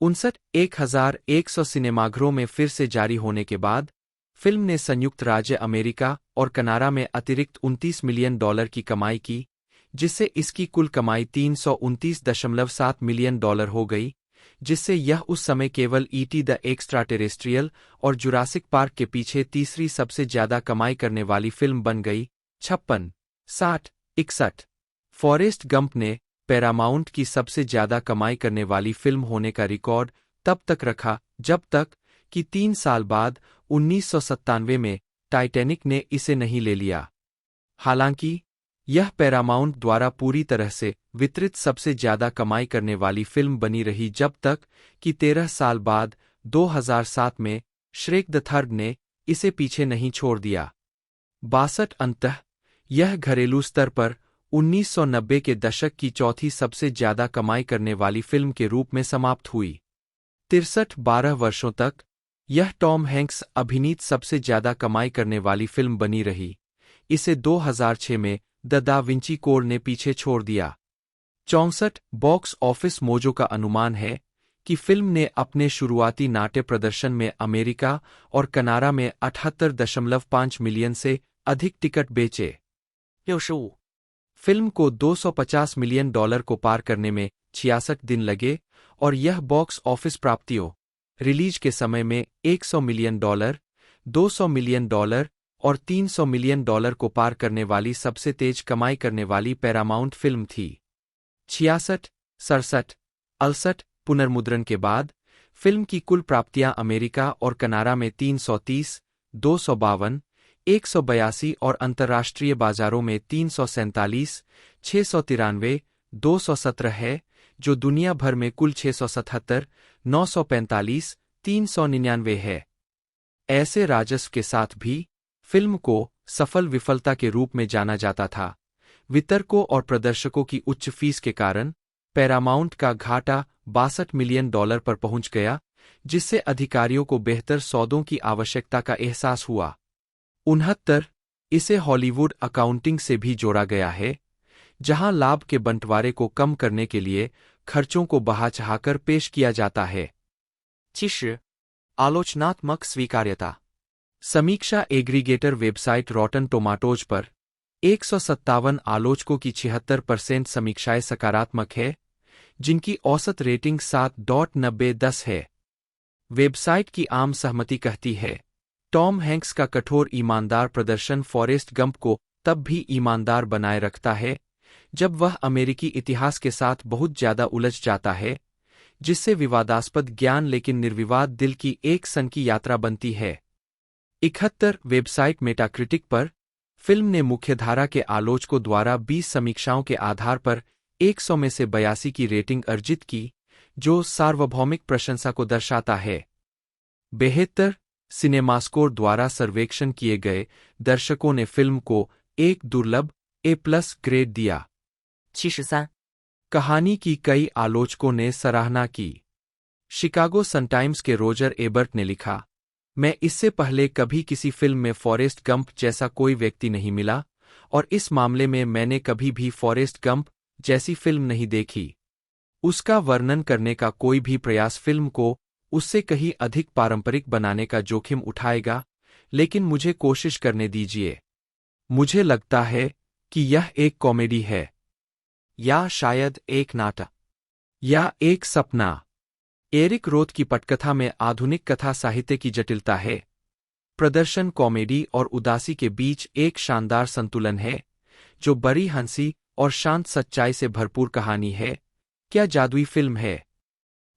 59,100 सिनेमाघरों में फिर से जारी होने के बाद फिल्म ने संयुक्त राज्य अमेरिका और कनाडा में अतिरिक्त $29 मिलियन की कमाई की, जिससे इसकी कुल कमाई $329.7 मिलियन हो गई, जिससे यह उस समय केवल ईटी द एक्स्ट्राटेरेस्ट्रियल और जुरासिक पार्क के पीछे तीसरी सबसे ज्यादा कमाई करने वाली फिल्म बन गई। 56, 60, 61 फॉरेस्ट गंप ने पैरामाउंट की सबसे ज्यादा कमाई करने वाली फिल्म होने का रिकॉर्ड तब तक रखा जब तक कि 3 साल बाद 1997 में टाइटैनिक ने इसे नहीं ले लिया। हालांकि यह पैरामाउंट द्वारा पूरी तरह से वितरित सबसे ज्यादा कमाई करने वाली फिल्म बनी रही जब तक कि 13 साल बाद 2007 में श्रेक द थर्ड ने इसे पीछे नहीं छोड़ दिया। 62 अंततः यह घरेलू स्तर पर 1990 के दशक की चौथी सबसे ज्यादा कमाई करने वाली फिल्म के रूप में समाप्त हुई। 63 12 वर्षों तक यह टॉम हैंक्स अभिनीत सबसे ज्यादा कमाई करने वाली फिल्म बनी रही। इसे 2006 में द दा विंची कोड ने पीछे छोड़ दिया। 64 बॉक्स ऑफिस मोजो का अनुमान है कि फिल्म ने अपने शुरुआती नाट्य प्रदर्शन में अमेरिका और कनाडा में 78.5 मिलियन से अधिक टिकट बेचे।
65
फिल्म को $250 मिलियन को पार करने में 66 दिन लगे और यह बॉक्स ऑफिस प्राप्तियों रिलीज के समय में $100 मिलियन, $200 मिलियन और $300 मिलियन को पार करने वाली सबसे तेज कमाई करने वाली पैरामाउंट फिल्म थी। 66, 67, 68 पुनर्मुद्रण के बाद फिल्म की कुल प्राप्तियां अमेरिका और कनाडा में 330, 252, 182 और अंतर्राष्ट्रीय बाजारों में 347, 693, 217 है, जो दुनिया भर में कुल 677, 945, 399 है। ऐसे राजस्व के साथ भी फिल्म को सफल विफलता के रूप में जाना जाता था। वितरकों और प्रदर्शकों की उच्च फीस के कारण पैरामाउंट का घाटा $62 मिलियन पर पहुंच गया, जिससे अधिकारियों को बेहतर सौदों की आवश्यकता का एहसास हुआ। 69 इसे हॉलीवुड अकाउंटिंग से भी जोड़ा गया है, जहां लाभ के बंटवारे को कम करने के लिए खर्चों को बढ़ा-चढ़ाकर पेश किया जाता है।
70 आलोचनात्मक स्वीकार्यता।
समीक्षा एग्रीगेटर वेबसाइट रॉटन टोमाटोज पर 157 आलोचकों की 76% समीक्षाएं सकारात्मक है, जिनकी औसत रेटिंग 7.90 है। वेबसाइट की आम सहमति कहती है, टॉम हैंक्स का कठोर ईमानदार प्रदर्शन फॉरेस्ट गंप को तब भी ईमानदार बनाए रखता है जब वह अमेरिकी इतिहास के साथ बहुत ज्यादा उलझ जाता है, जिससे विवादास्पद ज्ञान लेकिन निर्विवाद दिल की एक सनकी यात्रा बनती है। 71 वेबसाइट मेटाक्रिटिक पर फिल्म ने मुख्यधारा के आलोचकों द्वारा 20 समीक्षाओं के आधार पर 100 में से 82 की रेटिंग अर्जित की, जो सार्वभौमिक प्रशंसा को दर्शाता है। 72 सिनेमास्कोर द्वारा सर्वेक्षण किए गए दर्शकों ने फिल्म को एक दुर्लभ A+ ग्रेड दिया।
73
कहानी की कई आलोचकों ने सराहना की। शिकागो सन-टाइम्स के रोजर एबर्ट ने लिखा, मैं इससे पहले कभी किसी फिल्म में फॉरेस्ट गंप जैसा कोई व्यक्ति नहीं मिला, और इस मामले में मैंने कभी भी फॉरेस्ट गंप जैसी फिल्म नहीं देखी। उसका वर्णन करने का कोई भी प्रयास फिल्म को उससे कहीं अधिक पारंपरिक बनाने का जोखिम उठाएगा, लेकिन मुझे कोशिश करने दीजिए। मुझे लगता है कि यह एक कॉमेडी है,
या शायद एक नाटक,
या एक सपना। एरिक रोथ की पटकथा में आधुनिक कथा साहित्य की जटिलता है। प्रदर्शन कॉमेडी और उदासी के बीच एक शानदार संतुलन है, जो बड़ी हंसी और शांत सच्चाई से भरपूर कहानी है। क्या जादुई फिल्म है।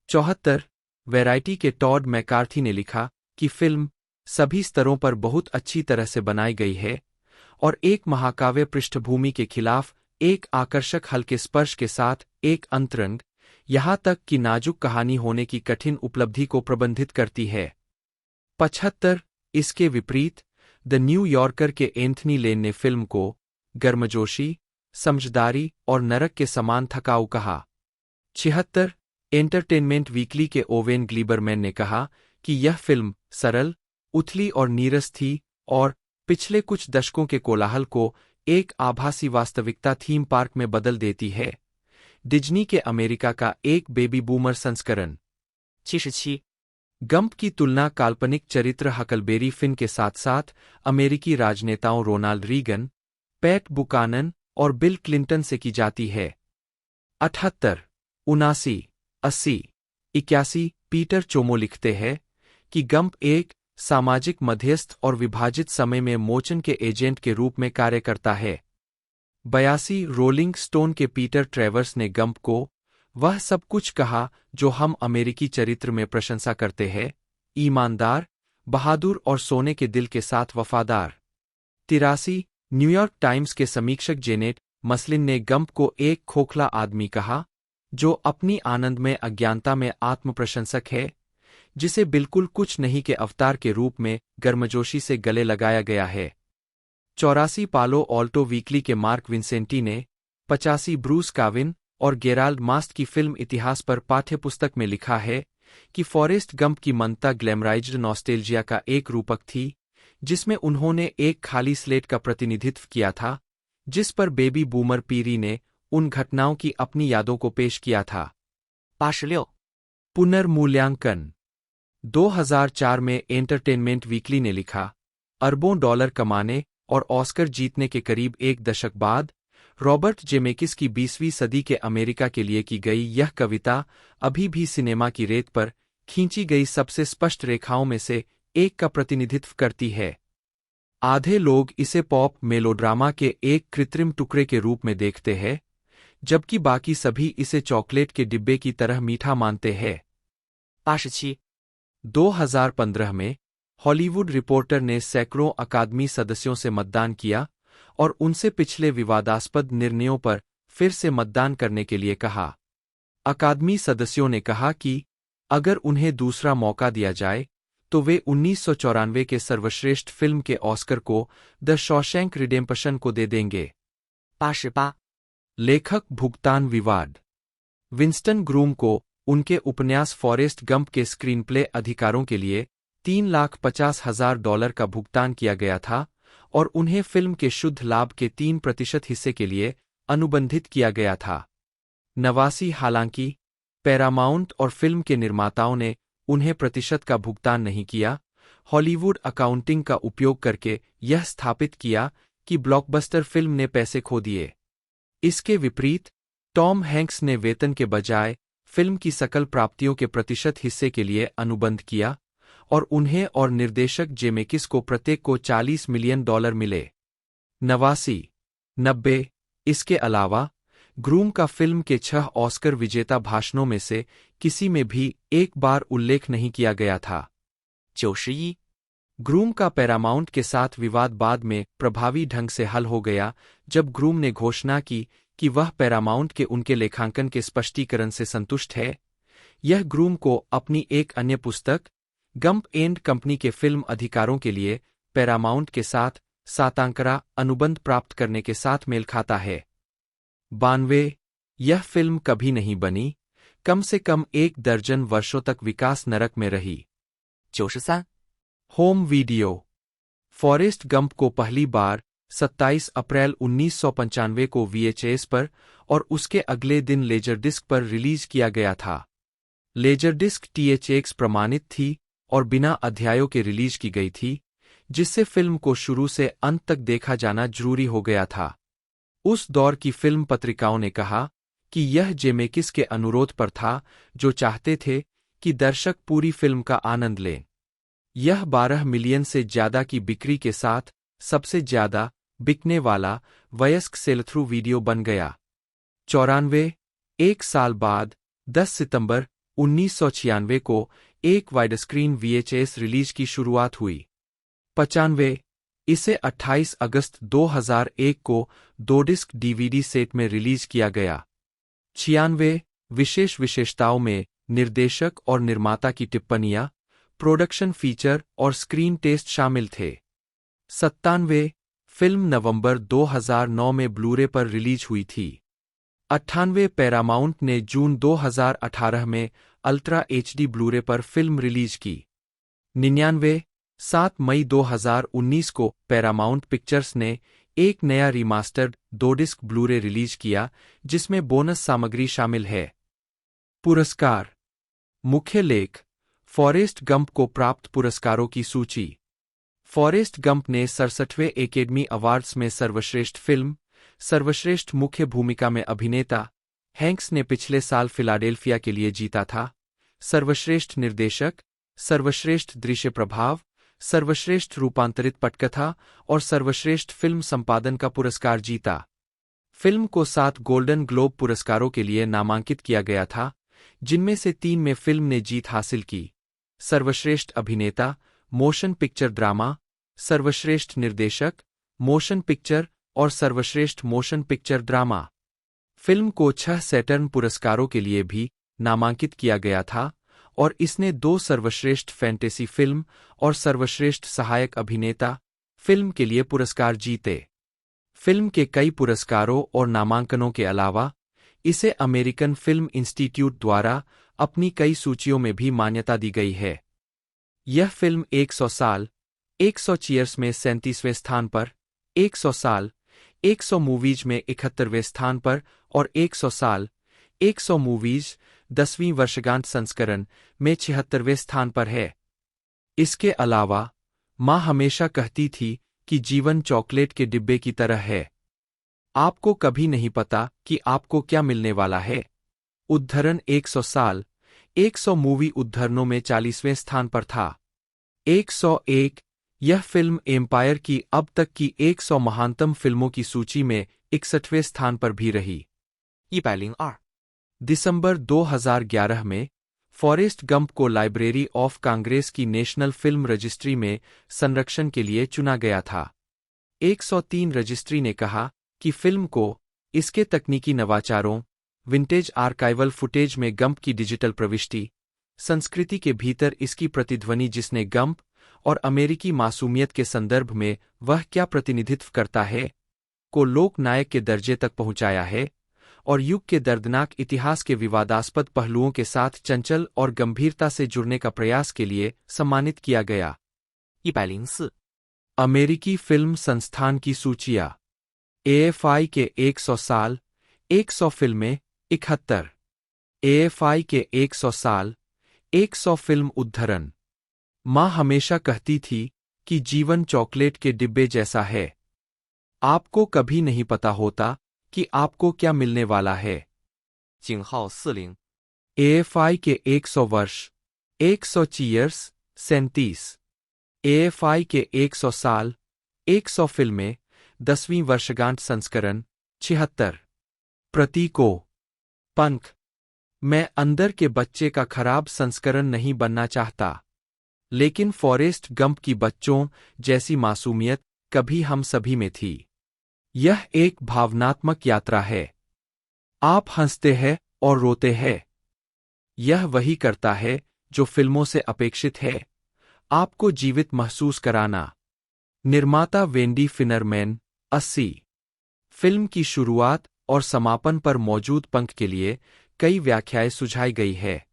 74 वैरायटी के टॉड मैकार्थी ने लिखा कि फिल्म सभी स्तरों पर बहुत अच्छी तरह से बनाई गई है और एक महाकाव्य पृष्ठभूमि के खिलाफ एक आकर्षक हल्के स्पर्श के साथ एक अंतरंग, यहां तक कि नाजुक कहानी होने की कठिन उपलब्धि को प्रबंधित करती है। 75 इसके विपरीत द न्यू यॉर्कर के एंथनी लेन ने फिल्म को गर्मजोशी, समझदारी और नरक के समान थकाऊ कहा। 76 एंटरटेनमेंट वीकली के ओवेन ग्लीबरमैन ने कहा कि यह फिल्म सरल, उथली और नीरस थी और पिछले कुछ दशकों के कोलाहल को एक आभासी वास्तविकता थीम पार्क में बदल देती है। डिज्नी के अमेरिका का एक बेबी बूमर संस्करण।
77
गंप की तुलना काल्पनिक चरित्र हकलबेरी फिन के साथ साथ अमेरिकी राजनेताओं रोनाल्ड रीगन, पैट बुकानन और बिल क्लिंटन से की जाती है। 78, 79, 80, 81 पीटर चोमो लिखते हैं कि गंप एक सामाजिक मध्यस्थ और विभाजित समय में मोचन के एजेंट के रूप में कार्य करता है। 82 रोलिंग स्टोन के पीटर ट्रेवर्स ने गंप को वह सब कुछ कहा जो हम अमेरिकी चरित्र में प्रशंसा करते हैं, ईमानदार, बहादुर और सोने के दिल के साथ वफादार। 83 न्यूयॉर्क टाइम्स के समीक्षक जेनेट मसलिन ने गंप को एक खोखला आदमी कहा, जो अपनी आनंदमय अज्ञानता में आत्मप्रशंसक है, जिसे बिल्कुल कुछ नहीं के अवतार के रूप में गर्मजोशी से गले लगाया गया है। 84 पालो ऑल्टो वीकली के मार्क विंसेंटी ने 85 ब्रूस काविन और गेराल्ड मास्ट की फिल्म इतिहास पर पाठ्यपुस्तक में लिखा है कि फॉरेस्ट गंप की मनता ग्लैमराइज्ड नॉस्टेल्जिया का एक रूपक थी, जिसमें उन्होंने एक खाली स्लेट का प्रतिनिधित्व किया था, जिस पर बेबी बूमर पीढ़ी ने उन घटनाओं की अपनी यादों को पेश किया था।
86
पुनर्मूल्यांकन। 2004 में एंटरटेनमेंट वीकली ने लिखा, अरबों डॉलर कमाने और ऑस्कर जीतने के करीब एक दशक बाद रॉबर्ट जेमेकिस की 20वीं सदी के अमेरिका के लिए की गई यह कविता अभी भी सिनेमा की रेत पर खींची गई सबसे स्पष्ट रेखाओं में से एक का प्रतिनिधित्व करती है। आधे लोग इसे पॉप मेलोड्रामा के एक कृत्रिम टुकड़े के रूप में देखते हैं, जबकि बाकी सभी इसे चॉकलेट के डिब्बे की तरह मीठा मानते हैं।
87
2015 में हॉलीवुड रिपोर्टर ने सैकड़ों अकादमी सदस्यों से मतदान किया और उनसे पिछले विवादास्पद निर्णयों पर फिर से मतदान करने के लिए कहा। अकादमी सदस्यों ने कहा कि अगर उन्हें दूसरा मौका दिया जाए तो वे 1994 के सर्वश्रेष्ठ फिल्म के ऑस्कर को द शॉशैंक रिडेम्पशन को दे देंगे।
88
लेखक भुगतान विवाद। विंस्टन ग्रूम को उनके उपन्यास फॉरेस्ट गंप के स्क्रीनप्ले अधिकारों के लिए $350,000 का भुगतान किया गया था और उन्हें फिल्म के शुद्ध लाभ के 3% हिस्से के लिए अनुबंधित किया गया था। 89 हालांकि पैरामाउंट और फिल्म के निर्माताओं ने उन्हें प्रतिशत का भुगतान नहीं किया, हॉलीवुड अकाउंटिंग का उपयोग करके यह स्थापित किया कि ब्लॉकबस्टर फिल्म ने पैसे खो दिए। इसके विपरीत टॉम हैंक्स ने वेतन के बजाय फिल्म की सकल प्राप्तियों के प्रतिशत हिस्से के लिए अनुबंध किया और उन्हें और निर्देशक जेमेकिस को प्रत्येक को $40 मिलियन मिले। 90 इसके अलावा ग्रूम का फिल्म के 6 ऑस्कर विजेता भाषणों में से किसी में भी एक बार उल्लेख नहीं किया गया था।
91
ग्रूम का पैरामाउंट के साथ विवाद बाद में प्रभावी ढंग से हल हो गया जब ग्रूम ने घोषणा की कि वह पैरामाउंट के उनके लेखांकन के स्पष्टीकरण से संतुष्ट है। यह ग्रूम को अपनी एक अन्य पुस्तक गंप एंड कंपनी के फिल्म अधिकारों के लिए पैरामाउंट के साथ सातांकरा अनुबंध प्राप्त करने के साथ मेल खाता है। 92 यह फिल्म कभी नहीं बनी, कम से कम 1 दर्जन वर्षों तक विकास नरक में रही।
93
होम वीडियो। फॉरेस्ट गंप को पहली बार 27 अप्रैल 1995 को VHS पर और उसके अगले दिन लेजरडिस्क पर रिलीज किया गया था। लेजरडिस्क THX प्रमाणित थी और बिना अध्यायों के रिलीज की गई थी, जिससे फिल्म को शुरू से अंत तक देखा जाना जरूरी हो गया था। उस दौर की फिल्म पत्रिकाओं ने कहा कि यह जेमेकिस के अनुरोध पर था, जो चाहते थे कि दर्शक पूरी फिल्म का आनंद लें। यह 12 मिलियन से ज्यादा की बिक्री के साथ सबसे ज्यादा बिकने वाला वयस्क सेल-थ्रू वीडियो बन गया। 94 एक साल बाद 10 सितंबर 1996 को एक वाइडस्क्रीन VHS रिलीज की शुरुआत हुई। 95 इसे 28 अगस्त 2001 को 2 डिस्क DVD सेट में रिलीज किया गया। 96 विशेष विशेषताओं में निर्देशक और निर्माता की टिप्पणियां, प्रोडक्शन फीचर और स्क्रीन टेस्ट शामिल थे। 97 फिल्म नवंबर 2009 में ब्लूरे पर रिलीज हुई थी। 98 पैरामाउंट ने जून 2018 में अल्ट्रा HD ब्लूरे पर फिल्म रिलीज की। 99 7 मई 2019 को पैरामाउंट पिक्चर्स ने एक नया रिमास्टर्ड 2 डिस्क ब्लूरे रिलीज किया, जिसमें बोनस सामग्री शामिल है। पुरस्कार। मुख्य लेख। फॉरेस्ट गंप को प्राप्त पुरस्कारों की सूची। फॉरेस्ट गंप ने 67वें एकेडमी अवार्ड्स में सर्वश्रेष्ठ फिल्म, सर्वश्रेष्ठ मुख्य भूमिका में अभिनेता हैंक्स ने पिछले साल फिलाडेल्फिया के लिए जीता था, सर्वश्रेष्ठ निर्देशक, सर्वश्रेष्ठ दृश्य प्रभाव, सर्वश्रेष्ठ रूपांतरित पटकथा और सर्वश्रेष्ठ फिल्म संपादन का पुरस्कार जीता। फिल्म को 7 गोल्डन ग्लोब पुरस्कारों के लिए नामांकित किया गया था, जिनमें से 3 में फिल्म ने जीत हासिल की। सर्वश्रेष्ठ अभिनेता, मोशन पिक्चर ड्रामा, सर्वश्रेष्ठ निर्देशक, मोशन पिक्चर और सर्वश्रेष्ठ मोशन पिक्चर ड्रामा। फिल्म को 6 सैटर्न पुरस्कारों के लिए भी नामांकित किया गया था और इसने 2 सर्वश्रेष्ठ फैंटेसी फिल्म और सर्वश्रेष्ठ सहायक अभिनेता फिल्म के लिए पुरस्कार जीते। फिल्म के कई पुरस्कारों और नामांकनों के अलावा इसे अमेरिकन फिल्म इंस्टीट्यूट द्वारा अपनी कई सूचियों में भी मान्यता दी गई है। यह फिल्म 100 साल, 100 चीयर्स में 37वें स्थान पर, 100 साल, 100 मूवीज में 71वें स्थान पर और 100 साल, 100 मूवीज 10वीं वर्षगांठ संस्करण में 76वें स्थान पर है। इसके अलावा माँ हमेशा कहती थी कि जीवन चॉकलेट के डिब्बे की तरह है। आपको कभी नहीं पता कि आपको क्या मिलने वाला है। उद्धरण 100 साल 100 मूवी उद्धरणों में 40वें स्थान पर था। 101 यह फिल्म एम्पायर की अब तक की 100 महानतम फिल्मों की सूची में 61वें स्थान पर भी रही।
102、दिसंबर
2011 में फॉरेस्ट गंप को लाइब्रेरी ऑफ कांग्रेस की नेशनल फिल्म रजिस्ट्री में संरक्षण के लिए चुना गया था। 103 रजिस्ट्री ने कहा कि फिल्म को इसके तकनीकी नवाचारों, विंटेज आर्काइवल फुटेज में गंप की डिजिटल प्रविष्टि, संस्कृति के भीतर इसकी प्रतिध्वनि जिसने गंप और अमेरिकी मासूमियत के संदर्भ में वह क्या प्रतिनिधित्व करता है, को लोक नायक के दर्जे तक पहुंचाया है और युग के दर्दनाक इतिहास के विवादास्पद पहलुओं के साथ चंचल और गंभीरता से जुड़ने का प्रयास के लिए सम्मानित किया गया।
104、अमेरिकी
फिल्म संस्थान की सूचियाँ। AFI के 100 साल 100 फिल्में 71। AFI के 100 साल 100 फिल्म उद्धरण। माँ हमेशा कहती थी कि जीवन चॉकलेट के डिब्बे जैसा है। आपको कभी नहीं पता होता कि आपको क्या मिलने वाला है।
井号40、
AFI के 100 वर्ष 100 चीयर्स 37। AFI के 100 साल 100 फिल्में 10वीं वर्षगांठ संस्करण 76। प्रतीकों। पंख। मैं अंदर के बच्चे का खराब संस्करण नहीं बनना चाहता, लेकिन फॉरेस्ट गंप की बच्चों जैसी मासूमियत कभी हम सभी में थी। यह एक भावनात्मक यात्रा है। आप हंसते हैं और रोते हैं। यह वही करता है जो फिल्मों से अपेक्षित है, आपको जीवित महसूस कराना। निर्माता वेंडी फिनरमैन 80। फिल्म की शुरुआत और समापन पर मौजूद पंख के लिए कई व्याख्याएं सुझाई गई है।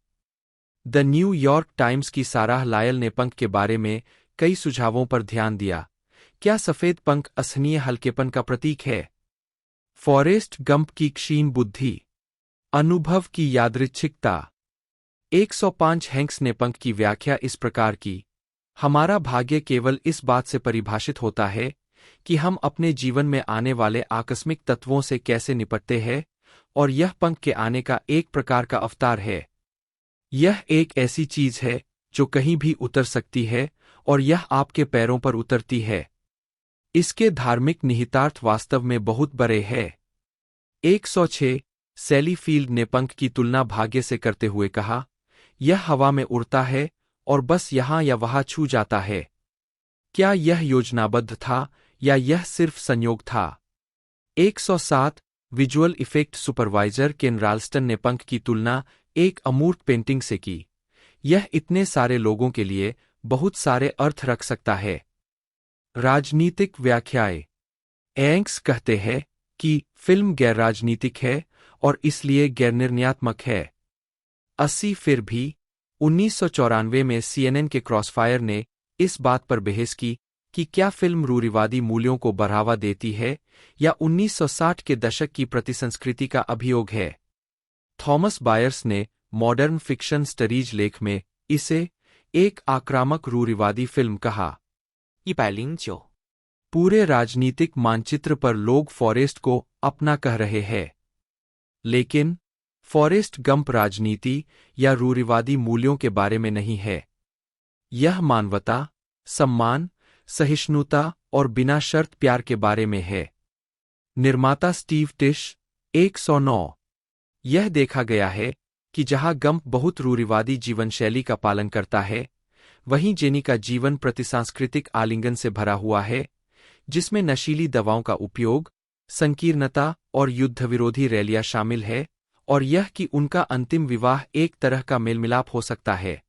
द न्यूयॉर्क टाइम्स की साराह लायल ने पंख के बारे में कई सुझावों पर ध्यान दिया। क्या सफेद पंख असहनीय हल्केपन का प्रतीक है? फॉरेस्ट गंप की क्षीण बुद्धि। अनुभव की यादृच्छिकता। 105 हैंक्स ने पंख की व्याख्या इस प्रकार की: हमारा भाग्य केवल इस बात से परिभाषित होता है कि हम अपने जीवन में आने वाले आकस्मिक तत्वों से कैसे निपटते हैं, और यह पंख के आने का एक प्रकार का अवतार है। यह एक ऐसी चीज है जो कहीं भी उतर सकती है और यह आपके पैरों पर उतरती है। इसके धार्मिक निहितार्थ वास्तव में बहुत बड़े हैं। 106 सैली फील्ड ने पंख की तुलना भाग्य से करते हुए कहा, यह हवा में उड़ता है और बस यहां या वहां छू जाता है। क्या यह योजनाबद्ध था या यह सिर्फ संयोग था? 107 विजुअल इफेक्ट सुपरवाइजर केन राल्स्टन ने पंख की तुलना एक अमूर्त पेंटिंग से की। यह इतने सारे लोगों के लिए बहुत सारे अर्थ रख सकता है। राजनीतिक व्याख्याएं। एंक्स कहते हैं कि फिल्म गैर राजनीतिक है और इसलिए गैर निर्णयात्मक है। 80 फिर भी 1994 में CNN के क्रॉसफायर ने इस बात पर बहस की कि क्या फिल्म रूढ़िवादी मूल्यों को बढ़ावा देती है या 1960 के दशक की प्रतिसंस्कृति का अभियोग है। थॉमस बायर्स ने मॉडर्न फिक्शन स्टडीज लेख में इसे एक आक्रामक रूढ़िवादी फिल्म कहा।
109、पूरे
राजनीतिक मानचित्र पर लोग फॉरेस्ट को अपना कह रहे हैं, लेकिन फॉरेस्ट गंप राजनीति या रूढ़िवादी मूल्यों के बारे में नहीं है। यह मानवता, सम्मान, सहिष्णुता और बिना शर्त प्यार के बारे में है। निर्माता स्टीव टिश 109। यह देखा गया है कि जहां गंप बहुत रूढ़िवादी जीवनशैली का पालन करता है, वहीं जेनी का जीवन प्रतिसांस्कृतिक आलिंगन से भरा हुआ है, जिसमें नशीली दवाओं का उपयोग, संकीर्णता और युद्धविरोधी रैलियां शामिल है, और यह कि उनका अंतिम विवाह एक तरह का मेलमिलाप हो सकता है।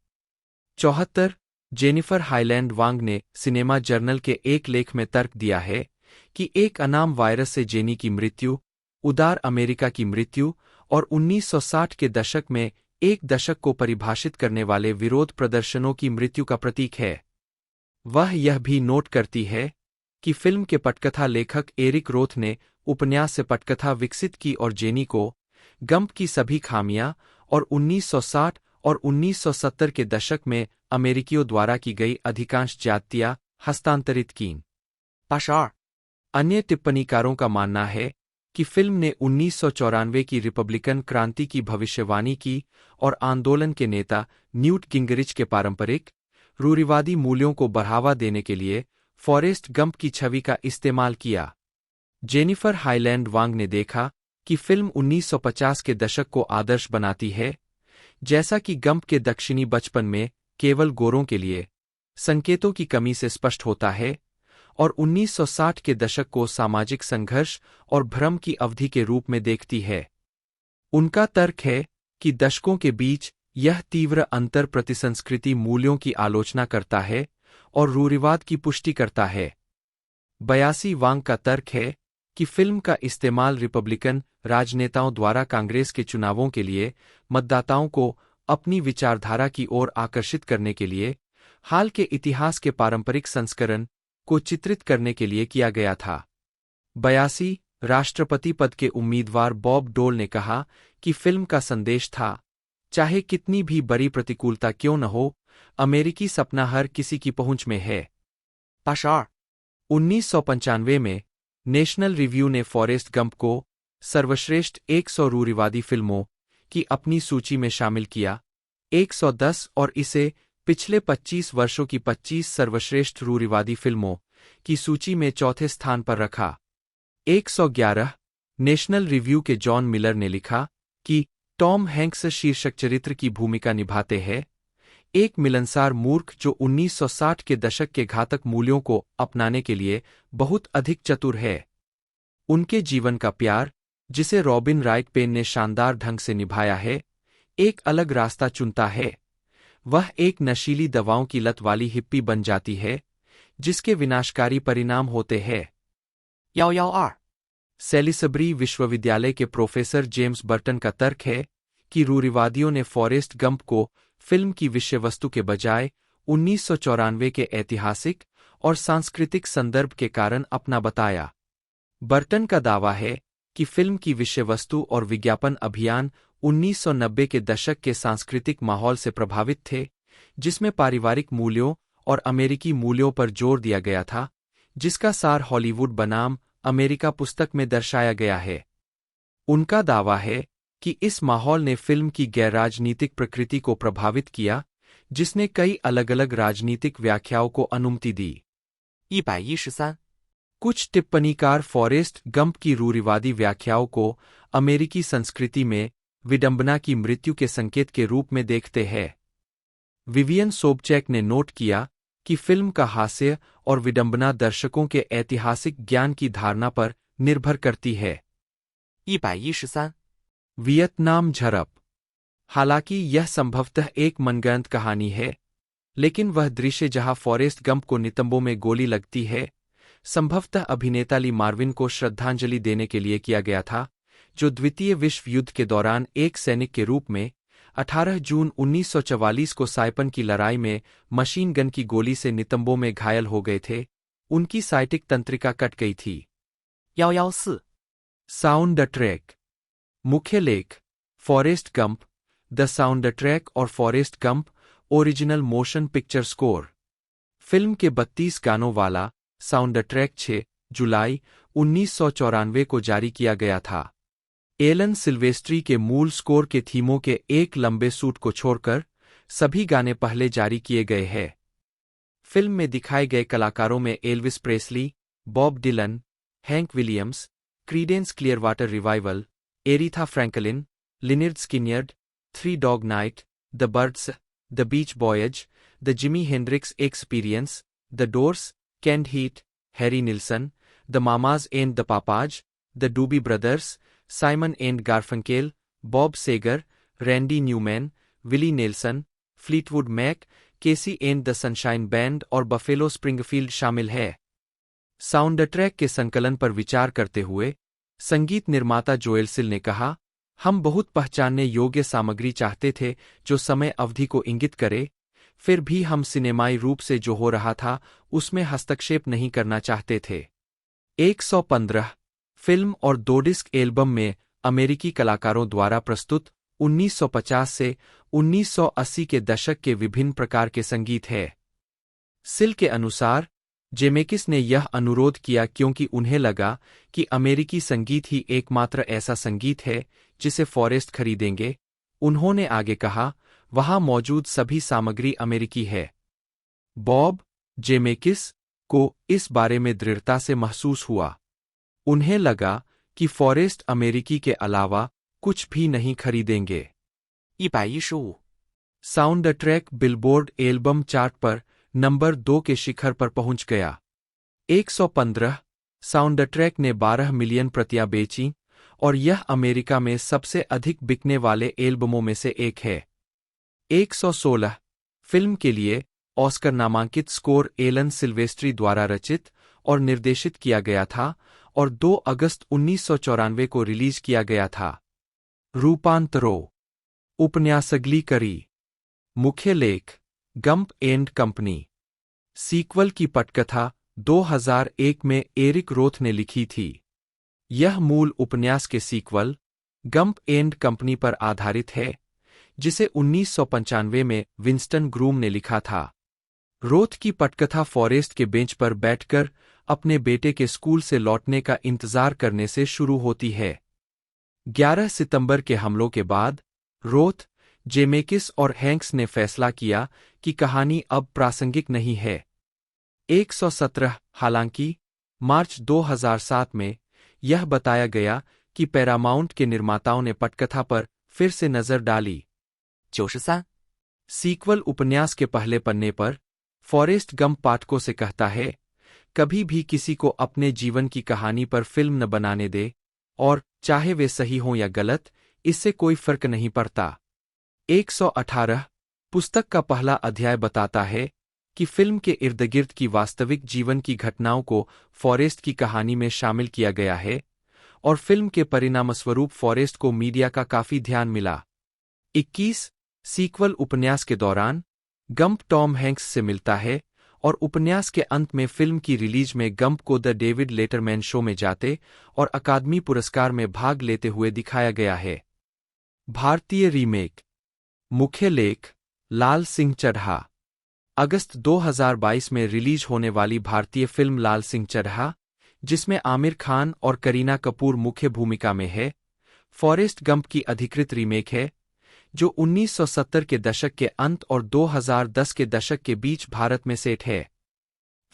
74 जेनिफर हाईलैंड वांग ने सिनेमा जर्नल के एक लेख में तर्क दिया है कि एक अनाम वायरस से जेनी की मृत्यु, उदार अमेरिका की मृत्यु और 1960 के दशक में एक दशक को परिभाषित करने वाले विरोध प्रदर्शनों की मृत्यु का प्रतीक है। वह यह भी नोट करती है कि फिल्म के पटकथा लेखक एरिक रोथ ने उपन्यास से पटकथा विकसित की और जेनी को गंप की सभी खामियां और 1960 और 1970 के दशक में अमेरिकियों द्वारा की गई अधिकांश ज्यादतियां हस्तांतरित कीं।
82。
अन्य टिप्पणीकारों का मानना है कि फिल्म ने 1994 की रिपब्लिकन क्रांति की भविष्यवाणी की और आंदोलन के नेता न्यूट गिंगरिच के पारंपरिक रूढ़िवादी मूल्यों को बढ़ावा देने के लिए फॉरेस्ट गंप की छवि का इस्तेमाल किया। जेनिफर हाईलैंड वांग ने देखा कि फिल्म 1950 के दशक को आदर्श बनाती है, जैसा कि गंप के दक्षिणी बचपन में केवल गोरों के लिए संकेतों की कमी से स्पष्ट होता है, और 1960 के दशक को सामाजिक संघर्ष और भ्रम की अवधि के रूप में देखती है। उनका तर्क है कि दशकों के बीच यह तीव्र अंतर प्रतिसंस्कृति मूल्यों की आलोचना करता है और रूढ़िवाद की पुष्टि करता है। 82 वांग का तर्क है कि फिल्म का इस्तेमाल रिपब्लिकन राजनेताओं द्वारा कांग्रेस के चुनावों के लिए मतदाताओं को अपनी विचारधारा की ओर आकर्षित करने के लिए हाल के इतिहास के पारंपरिक संस्करण को चित्रित करने के लिए किया गया था। 82 राष्ट्रपति पद के उम्मीदवार बॉब डोल ने कहा कि फिल्म का संदेश था, चाहे कितनी भी बड़ी प्रतिकूलता क्यों न हो, अमेरिकी सपना हर किसी की पहुंच में है।
82。
1995 में नेशनल रिव्यू ने फॉरेस्ट गंप को सर्वश्रेष्ठ 100 रूढ़िवादी फिल्मों की अपनी सूची में शामिल किया, 110, और इसे पिछले 25 वर्षों की 25 सर्वश्रेष्ठ रूढ़िवादी फिल्मों की सूची में चौथे स्थान पर रखा। 111 नेशनल रिव्यू के जॉन मिलर ने लिखा कि टॉम हैंक्स शीर्षक चरित्र की भूमिका निभाते हैं, एक मिलनसार मूर्ख जो 1960 के दशक के घातक मूल्यों को अपनाने के लिए बहुत अधिक चतुर है। उनके जीवन का प्यार, जिसे रॉबिन राइट पेन ने शानदार ढंग से निभाया है, एक अलग रास्ता चुनता है। वह एक नशीली दवाओं की लत वाली हिप्पी बन जाती है, जिसके विनाशकारी परिणाम होते हैं।
112。
सेलिसबरी विश्वविद्यालय के प्रोफेसर जेम्स बर्टन का तर्क है कि रूढ़िवादियों ने फॉरेस्ट गंप को फिल्म की विषय वस्तु के बजाय 1994 के ऐतिहासिक और सांस्कृतिक संदर्भ के कारण अपना बताया। बर्टन का दावा है कि फिल्म की विषय वस्तु और विज्ञापन अभियान 1990 के दशक के सांस्कृतिक माहौल से प्रभावित थे, जिसमें पारिवारिक मूल्यों और अमेरिकी मूल्यों पर जोर दिया गया था, जिसका सार हॉलीवुड बनाम अमेरिका पुस्तक में दर्शाया गया है। उनका दावा है कि इस माहौल ने फिल्म की गैर-राजनीतिक प्रकृति को प्रभावित किया, जिसने कई अलग-अलग राजनीतिक व्याख्याओं को अनुमति दी।
113。
कुछ टिप्पणीकार फॉरेस्ट गंप की रूढ़िवादी व्याख्याओं को अमेरिकी संस्कृति में विडंबना की मृत्यु के संकेत के रूप में देखते हैं। विवियन सोबचैक ने नोट किया कि फिल्म का हास्य और विडंबना दर्शकों के ऐतिहासिक ज्ञान की धारणा पर निर्भर करती है।
113。
वियतनाम झड़प। हालांकि यह संभवतः एक मनगढ़ंत कहानी है, लेकिन वह दृश्य जहां फॉरेस्ट गंप को नितंबों में गोली लगती है, संभवतः अभिनेता ली मार्विन को श्रद्धांजलि देने के लिए किया गया था, जो द्वितीय विश्व युद्ध के दौरान एक सैनिक के रूप में 18 जून 1944 को साइपन की लड़ाई में मशीन गन की गोली से नितंबों में घायल हो गए थे। उनकी साइटिक तंत्रिका कट गई थी।
114।
Soundtrack. मुख्य लेख: Forrest Gump, the soundtrack और Forrest Gump original motion picture score. Film के 32 गानों वाला साउंड ट्रैक 6 जुलाई 1994 को जारी किया गया था। एलन सिल्वेस्ट्री के मूल स्कोर के थीमों के एक लंबे सूट को छोड़कर सभी गाने पहले जारी किए गए हैं। फिल्म में दिखाए गए कलाकारों में Elvis Presley, Bob Dylan, Hank Williams, Creedence Clearwater Revival, Aretha Franklin, Lynyrd Skynyrd, Three Dog Night, the Byrds, the Beach Boys, the Jimi Hendrix Experience, the Doors, Canned Heat, Harry Nilsson, the Mamas and the Papas, the Doobie Brothers, Simon and Garfunkel, Bob Seger, Randy Newman, Willie Nelson, Fleetwood Mac, KC and the Sunshine Band और Buffalo Springfield शामिल है। Sound track के संकलन पर विचार करते हुए संगीत निर्माता जोएल सिल ने कहा, हम बहुत पहचानने योग्य सामग्री चाहते थे जो समय अवधि को इंगित करे, फिर भी हम सिनेमाई रूप से जो हो रहा था उसमें हस्तक्षेप नहीं करना चाहते थे। 115 फिल्म और 2 डिस्क एल्बम में अमेरिकी कलाकारों द्वारा प्रस्तुत 1950 से 1980 के दशक के विभिन्न प्रकार के संगीत है। सिल के अनुसार जेमेकिस ने यह अनुरोध किया क्योंकि उन्हें लगा कि अमेरिकी संगीत ही एकमात्र ऐसा संगीत है जिसे फॉरेस्ट खरीदेंगे। उन्होंने आगे कहा, वहां मौजूद सभी सामग्री अमेरिकी है। बॉब जेमेकिस को इस बारे में दृढ़ता से महसूस हुआ। उन्हें लगा कि फॉरेस्ट अमेरिकी के अलावा कुछ भी नहीं खरीदेंगे।
115
sound track billboard album chart पर नंबर 2 के शिखर पर पहुंच गया। 115 साउंड ट्रैक ने 12 मिलियन प्रतियां बेचीं और यह अमेरिका में सबसे अधिक बिकने वाले एल्बमों में से एक है। 116 फिल्म के लिए ऑस्कर नामांकित स्कोर एलन सिल्वेस्ट्री द्वारा रचित और निर्देशित किया गया था और 2 अगस्त 1994 को रिलीज किया गया था। रूपांतरों उपन्यासगलीकरी मुख्य लेख गंप एंड कंपनी। सीक्वल की पटकथा 2001 में एरिक रोथ ने लिखी थी। यह मूल उपन्यास के सीक्वल गंप एंड कंपनी पर आधारित है, जिसे 1995 में विंस्टन ग्रूम ने लिखा था। रोथ की पटकथा फॉरेस्ट के बेंच पर बैठकर अपने बेटे के स्कूल से लौटने का इंतजार करने से शुरू होती है। 11 सितंबर के हमलों के बाद रोथ, जेमेकिस और हैंक्स ने फैसला किया कि कहानी अब प्रासंगिक नहीं है। 117 हालांकि मार्च 2007 में यह बताया गया कि पैरामाउंट के निर्माताओं ने पटकथा पर फिर से नजर डाली।
93
सीक्वल उपन्यास के पहले पन्ने पर फॉरेस्ट गंप पाठकों से कहता है, कभी भी किसी को अपने जीवन की कहानी पर फिल्म न बनाने दे, और चाहे वे सही हों या गलत, इससे कोई फर्क नहीं पड़ता। 118 पुस्तक का पहला अध्याय बताता है कि फिल्म के इर्दगिर्द की वास्तविक जीवन की घटनाओं को फॉरेस्ट की कहानी में शामिल किया गया है, और फिल्म के परिणामस्वरूप फॉरेस्ट को मीडिया का काफी ध्यान मिला। 21 सीक्वल उपन्यास के दौरान गंप टॉम हैंक्स से मिलता है और उपन्यास के अंत में फिल्म की रिलीज में गंप को द डेविड लेटरमैन शो में जाते और अकादमी पुरस्कार में भाग लेते हुए दिखाया गया है। भारतीय रीमेक मुख्य लेख लाल सिंह चड्ढा। अगस्त 2022 में रिलीज होने वाली भारतीय फिल्म लाल सिंह चड्ढा, जिसमें आमिर खान और करीना कपूर मुख्य भूमिका में है, फॉरेस्ट गंप की अधिकृत रीमेक है, जो 1970 के दशक के अंत और 2010 के दशक के बीच भारत में सेट है।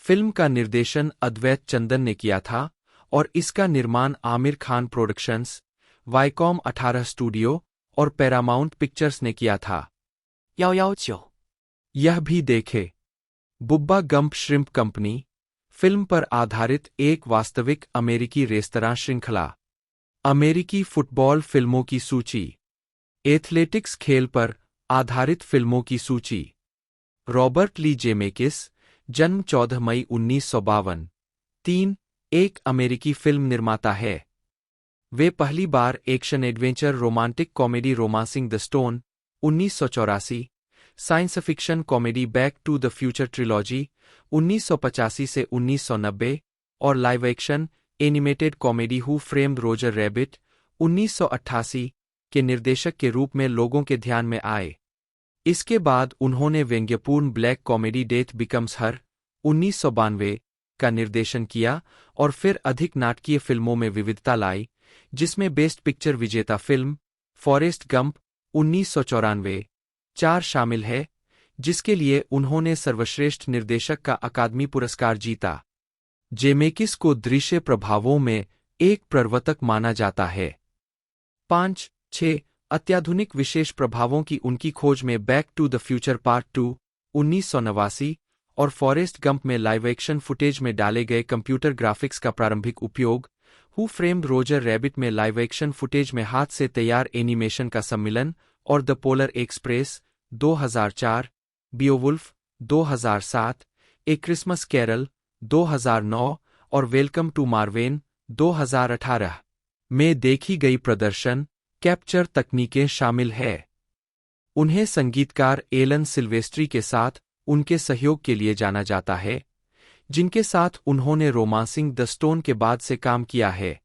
फिल्म का निर्देशन अद्वैत चंदन ने किया था और इसका निर्माण Aamir Khan productions, Viacom 18 studio और पैरामाउंट पिक्चर्स ने किया था।
119
यह भी देखे बुब्बा गंप श्रिम्प कंपनी, फिल्म पर आधारित एक वास्तविक अमेरिकी रेस्तरां श्रृंखला। अमेरिकी फुटबॉल फिल्मों की सूची। एथलेटिक्स खेल पर आधारित फिल्मों की सूची। रॉबर्ट ली जेमेकिस, जन्म 14 मई 1952, 3, एक अमेरिकी फिल्म निर्माता है। वे पहली बार action adventure romantic comedy Romancing the Stone 1984, science fiction comedy Back to the Future trilogy 1985 से 1990 और live action animated comedy Who Framed Roger Rabbit 1988 के निर्देशक के रूप में लोगों के ध्यान में आए। इसके बाद उन्होंने व्यंग्यपूर्ण ब्लैक कॉमेडी डेथ बिकम्स हर 1992 का निर्देशन किया और फिर अधिक नाटकीय फिल्मों में विविधता लाई, जिसमें बेस्ट पिक्चर विजेता फिल्म फॉरेस्ट गंप 1994 4 शामिल है, जिसके लिए उन्होंने सर्वश्रेष्ठ निर्देशक का अकादमी पुरस्कार जीता। जेमेकिस को दृश्य प्रभावों में एक प्रवर्तक माना जाता है। 5-6 अत्याधुनिक विशेष प्रभावों की उनकी खोज में Back to the Future Part 2 1989 और फॉरेस्ट गंप में लाइव एक्शन फुटेज में डाले गए कंप्यूटर ग्राफिक्स का प्रारंभिक उपयोग, हु फ्रेम्ड रोजर रैबिट में लाइव एक्शन फुटेज में हाथ से तैयार एनिमेशन का सम्मिलन और The Polar Express 2004, Beowulf 2007, A Christmas Carol 2009 और वेलकम टू मार्वेन 2018 में देखी गई प्रदर्शन कैप्चर तकनीकें शामिल है। उन्हें संगीतकार एलन सिल्वेस्ट्री के साथ उनके सहयोग के लिए जाना जाता है, जिनके साथ उन्होंने रोमांसिंग द स्टोन के बाद से काम किया है।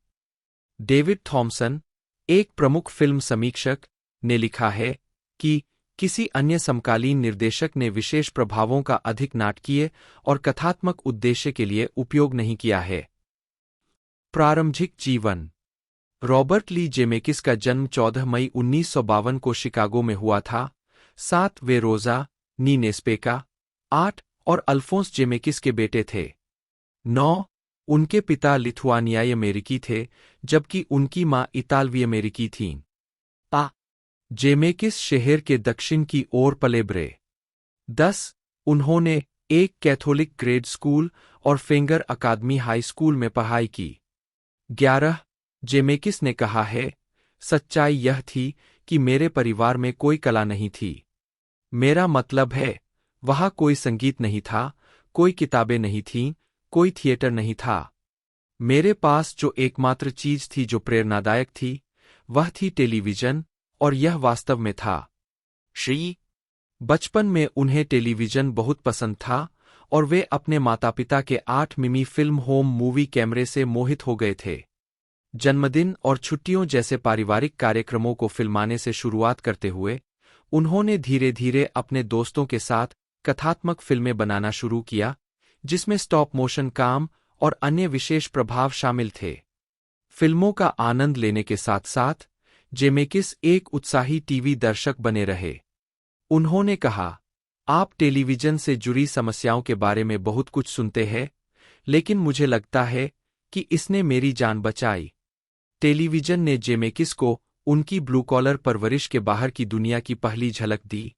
डेविड थॉमसन, एक प्रमुख फिल्म समीक्षक, ने लिखा है कि किसी अन्य समकालीन निर्देशक ने विशेष प्रभावों का अधिक नाटकीय और कथात्मक उद्देश्य के लिए उपयोग नहीं किया है। प्रारंभिक जीवन। रॉबर्ट ली जेमेकिस का जन्म 14 मई 1952 को शिकागो में हुआ था। 7 वे रोजा, नी नेस्पेका, 8 और अल्फोंस जेमेकिस के बेटे थे। 9 उनके पिता लिथुआनियाई अमेरिकी थे, जबकि उनकी मां इतालवी अमेरिकी थीं। जेमेकिस शहर के दक्षिण की ओर पले बड़े। 10 उन्होंने एक कैथोलिक ग्रेड स्कूल और फिंगर अकादमी हाई स्कूल में पढ़ाई की। 11 जेमेकिस ने कहा है, सच्चाई यह थी कि मेरे परिवार में कोई कला नहीं थी। मेरा मतलब है, वहाँ कोई संगीत नहीं था, कोई किताबें नहीं थीं, कोई थिएटर नहीं था। मेरे पास जो एकमात्र चीज थी जो प्रेरणादायक थी, वह थी टेलीविजन, और यह वास्तव में था।
11.
बचपन में उन्हें टेलीविजन बहुत पसंद था और वे अपने माता-पिता के 8 मिमी फिल्म होम मूवी कैमरे से मोहित हो गए थे। जन्मदिन और छुट्टियों जैसे पारिवारिक कार्यक्रमों को फिल्माने से शुरुआत करते हुए, उन्होंने धीरे-धीरे अपने दोस्तों के साथ कथात्मक फिल्में बनाना शुरू किया, जिसमें स्टॉप मोशन काम और अन्य विशेष प्रभाव शामिल थे। फिल्मों का आनंद लेने के साथ-साथ जेमेकिस एक उत्साही टीवी दर्शक बने रहे। उन्होंने कहा, आप टेलीविजन से जुड़ी समस्याओं के बारे में बहुत कुछ सुनते हैं, लेकिन मुझे लगता है कि इसने मेरी जान बचाई। टेलीविजन ने जेमेकिस को उनकी ब्लू कॉलर परवरिश के बाहर की दुनिया की पहली झलक दी।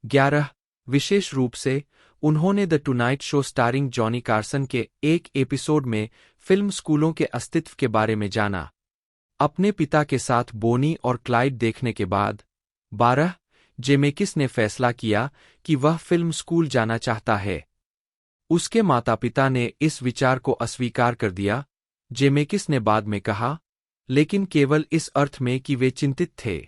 11 विशेष रूप से, उन्होंने the tonight show starring Johnny Carson के एक एपिसोड में फिल्म स्कूलों के अस्तित्व के बारे में जाना। अपने पिता के साथ बोनी और क्लाइड देखने के बाद 12 जेमेकिस ने फैसला किया कि वह फिल्म स्कूल जाना चाहता है। उसके माता-पिता ने इस विचार को अस्वीकार कर दिया। जेमेकिस ने बाद में कहा, लेकिन केवल इस अर्थ में कि वे चिंतित थे।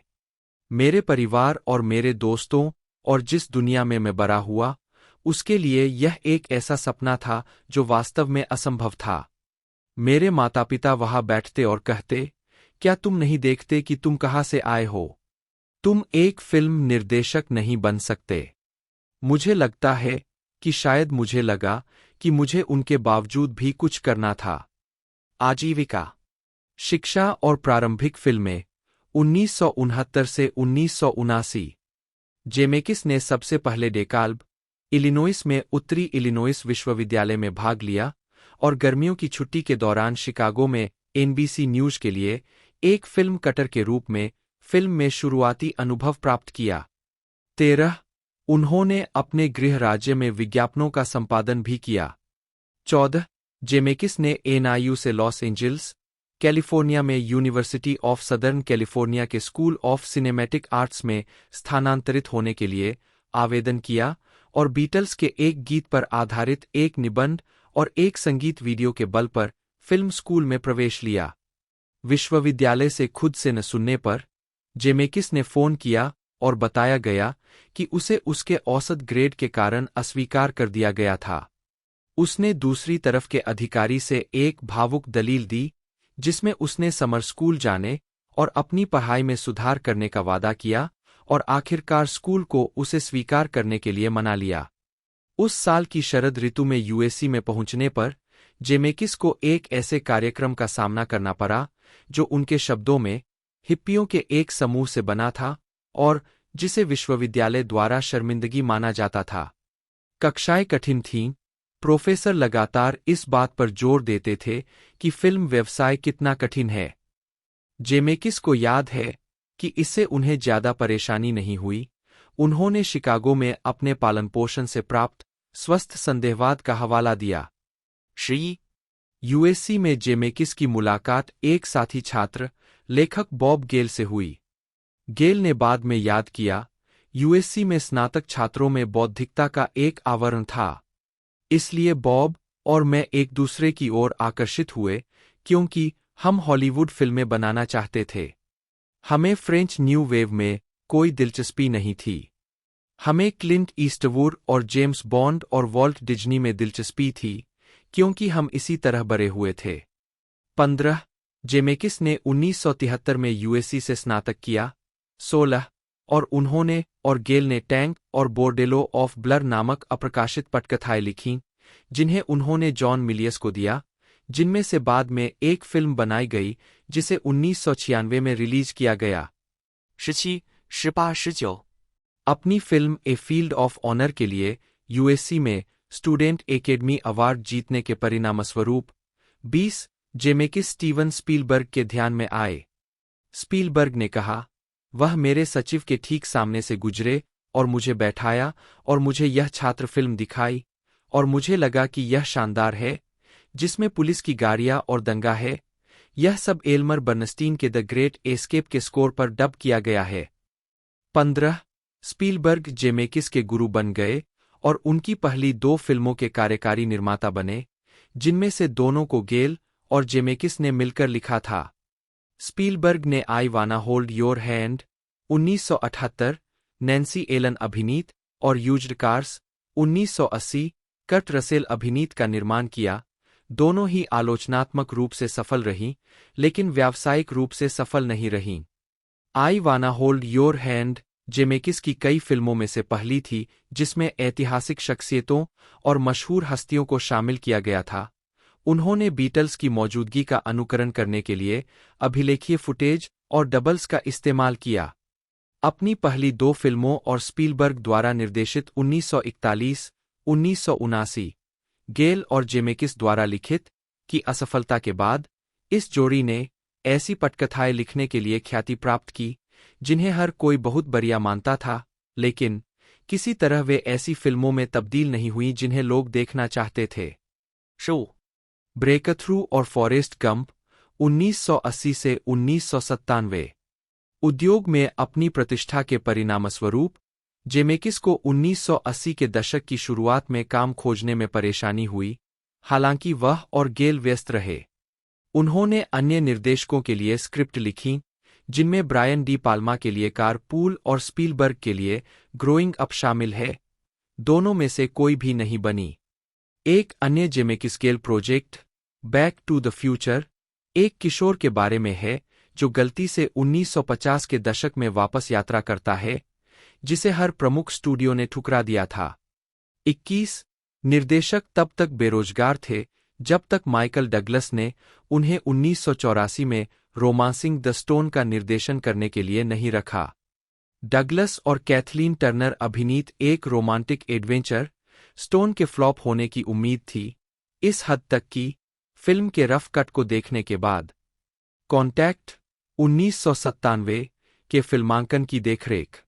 मेरे परिवार और मेरे दोस्तों और जिस दुनिया में मैं बड़ा हुआ, उसके लिए यह एक ऐसा सपना था जो वास्तव में असंभव था। मेरे माता-पिता वहां बैठते और कहते, क्या तुम नहीं देखते कि तुम कहां से आए हो? तुम एक फिल्म निर्देशक नहीं बन सकते। मुझे लगता है कि शायद मुझे लगा कि मुझे उनके बावजूद भी कुछ करना था।
आजीविका.
शिक्षा और प्रारंभिक फिल्में 1969 से 1979। जेमेकिस ने सबसे पहले डेकाल्ब, इलिनोइस में उत्तरी इलिनोइस विश्वविद्यालय में भाग लिया और गर्मियों की छुट्टी के दौरान शिकागो में एनबीसी न्यूज के लिए एक फिल्म कटर के रूप में फिल्म में शुरुआती अनुभव प्राप्त किया। 13 उन्होंने अपने गृह राज्य में विज्ञापनों का संपादन भी किया। 14 जेमेकिस ने एनआईयू से लॉस एंजिल्स, कैलिफोर्निया में यूनिवर्सिटी ऑफ सदर्न कैलिफोर्निया के स्कूल ऑफ सिनेमैटिक आर्ट्स में स्थानांतरित होने के लिए आवेदन किया और बीटल्स के एक गीत पर आधारित एक निबंध और एक संगीत वीडियो के बल पर फिल्म स्कूल में प्रवेश लिया। विश्वविद्यालय से खुद से न सुनने पर जेमेकिस ने फोन किया और बताया गया कि उसे उसके औसत ग्रेड के कारण अस्वीकार कर दिया गया था। उसने दूसरी तरफ के अधिकारी से एक भावुक दलील दी, जिसमें उसने समर स्कूल जाने और अपनी पढ़ाई में सुधार करने का वादा किया और आखिरकार स्कूल को उसे स्वीकार करने के लिए मना लिया। उस साल की शरद ऋतु में यूएससी में पहुंचने पर जेमेकिस को एक ऐसे कार्यक्रम का सामना करना पड़ा जो उनके शब्दों में हिप्पियों के एक समूह से बना था और जिसे विश्वविद्यालय द्वारा शर्मिंदगी माना जाता था। कक्षाएं कठिन थीं। प्रोफेसर लगातार इस बात पर जोर देते थे कि फिल्म व्यवसाय कितना कठिन है। जेमेकिस को याद है कि इससे उन्हें ज्यादा परेशानी नहीं हुई। उन्होंने शिकागो में अपने पालन-पोषण से प्राप्त स्वस्थ संदेहवाद का हवाला दिया।
11.
यूएससी में जेमेकिस की मुलाकात एक साथी छात्र, लेखक बॉब गेल से हुई। गेल ने बाद में याद किया, यूएससी में स्नातक छात्रों में बौद्धिकता का एक आवरण था। इसलिए बॉब और मैं एक दूसरे की ओर आकर्षित हुए क्योंकि हम हॉलीवुड फिल्में बनाना चाहते थे। हमें फ्रेंच न्यू वेव में कोई दिलचस्पी नहीं थी। हमें क्लिंट ईस्टवुड और जेम्स बॉन्ड और वॉल्ट डिज्नी में दिलचस्पी थी क्योंकि हम इसी तरह बड़े हुए थे। 15 जेमेकिस ने 1973 में यूएससी से स्नातक किया। 16 और उन्होंने और गेल ने टैंक और बोर्डेलो ऑफ ब्लर नामक अप्रकाशित पटकथाएं लिखीं, जिन्हें उन्होंने जॉन मिलियस को दिया, जिनमें से बाद में एक फिल्म बनाई गई जिसे 1996 में रिलीज किया गया।
17、18、19。
अपनी film A Field of Honor के लिए यूएससी में स्टूडेंट एकेडमी अवार्ड जीतने के परिणामस्वरूप 20 जेमेकिस स्टीवन स्पीलबर्ग के ध्यान में आए। स्पीलबर्ग ने कहा, वह मेरे सचिव के ठीक सामने से गुजरे और मुझे बैठाया और मुझे यह छात्र फिल्म दिखाई और मुझे लगा कि यह शानदार है, जिसमें पुलिस की गाड़ियां और दंगा है। यह सब एल्मर बर्नस्टीन के द ग्रेट एस्केप के स्कोर पर डब किया गया है। 15 स्पीलबर्ग जेमेकिस के गुरु बन गए और उनकी पहली 2 फिल्मों के कार्यकारी निर्माता बने, जिनमें से दोनों को गेल और जेमेकिस ने मिलकर लिखा था। स्पीलबर्ग ने I Wanna Hold Your Hand 1978, Nancy Allen अभिनीत और यूज्ड कार्स 1980, कर्ट रसेल अभिनीत का निर्माण किया। दोनों ही आलोचनात्मक रूप से सफल रहीं, लेकिन व्यावसायिक रूप से सफल नहीं रहीं। आई Wanna Hold Your hand Zemeckis की कई फिल्मों में से पहली थी जिसमें ऐतिहासिक शख्सियतों और मशहूर हस्तियों को शामिल किया गया था। उन्होंने बीटल्स की मौजूदगी का अनुकरण करने के लिए अभिलेखीय फुटेज और डबल्स का इस्तेमाल किया। अपनी पहली 2 फिल्मों और स्पीलबर्ग द्वारा निर्देशित 1941, 1979, गेल और जेमेकिस द्वारा लिखित की असफलता के बाद, इस जोड़ी ने ऐसी पटकथाएं लिखने के लिए ख्याति प्राप्त की जिन्हें हर कोई बहुत बढ़िया मानता था, लेकिन किसी तरह वे ऐसी फिल्मों में तब्दील नहीं हुई जिन्हें लोग देखना चाहते थे।
15、ब्रेकथ्रू
और फॉरेस्ट गंप 1980 से 1997। उद्योग में अपनी प्रतिष्ठा के परिणामस्वरूप जेमेकिस को 1980 के दशक की शुरुआत में काम खोजने में परेशानी हुई, हालांकि वह और गेल व्यस्त रहे। उन्होंने अन्य निर्देशकों के लिए स्क्रिप्ट लिखीं, जिनमें ब्रायन डी पाल्मा के लिए कारपूल और स्पीलबर्ग के लिए ग्रोइंग अप शामिल है। दोनों में से कोई भी नहीं बनी। एक अन्य Zemeckis Gale project, Back to the Future, एक किशोर के बारे में है जो गलती से 1950 के दशक में वापस यात्रा करता है, जिसे हर प्रमुख स्टूडियो ने ठुकरा दिया था। 21 निर्देशक तब तक बेरोजगार थे जब तक माइकल डगलस ने उन्हें 1984 में रोमांसिंग द स्टोन का निर्देशन करने के लिए नहीं रखा। डगलस और कैथलीन टर्नर अभिनीत एक रोमांटिक एडवेंचर स्टोन के फ्लॉप होने की उम्मीद थी, इस हद तक कि फिल्म के रफ कट को देखने के बाद कॉन्टैक्ट 1997 के फिल्मांकन की देखरेख।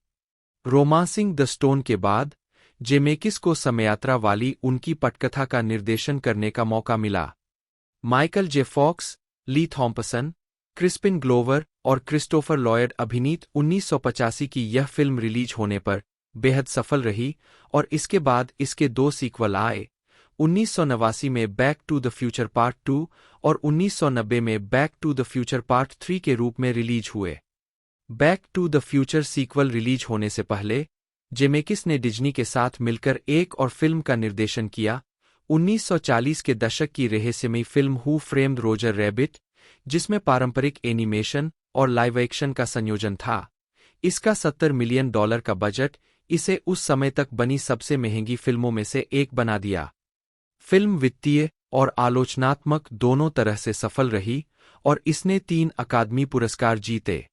रोमांसिंग द स्टोन के बाद जेमेकिस को समयात्रा वाली उनकी पटकथा का निर्देशन करने का मौका मिला। माइकल जे फॉक्स, ली थॉम्पसन, क्रिस्पिन ग्लोवर और क्रिस्टोफर लॉयड अभिनीत 1985 की यह फिल्म रिलीज होने पर बेहद सफल रही और इसके बाद इसके 2 सीक्वल आए, 1989 में Back to the Future Part 2 और 1990 में Back to the Future Part 3 के रूप में रिलीज हुए। Back to the Future sequel release होने से पहले जेमेकिस ने डिज्नी के साथ मिलकर एक और फिल्म का निर्देशन किया, 1940 के दशक की रहस्यमयी film who Framed Roger rabbit, जिसमें पारंपरिक एनिमेशन और लाइव एक्शन का संयोजन था। इसका $70 मिलियन का बजट इसे उस समय तक बनी सबसे महंगी फिल्मों में से एक बना दिया। फिल्म वित्तीय और आलोचनात्मक दोनों तरह से सफल रही और इसने 3 अकादमी पुरस्कार जीते।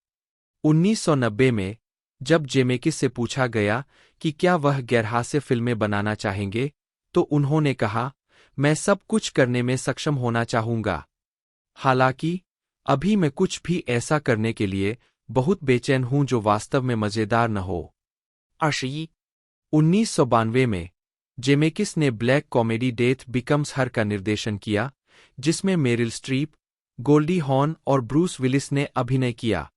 1990 में जब जेमेकिस से पूछा गया कि क्या वह गैरहास्य फिल्में बनाना चाहेंगे, तो उन्होंने कहा, मैं सब कुछ करने में सक्षम होना चाहूंगा। हालांकि अभी मैं कुछ भी ऐसा करने के लिए बहुत बेचैन हूं जो वास्तव में मजेदार न हो।
21、1992
में जेमेकिस ने ब्लैक कॉमेडी डेथ बिकम्स हर का निर्देशन किया, जिसमें मेरिल स्ट्रीप, गोल्डी हॉर्न और ब्रूस विलिस ने अभिनय किया।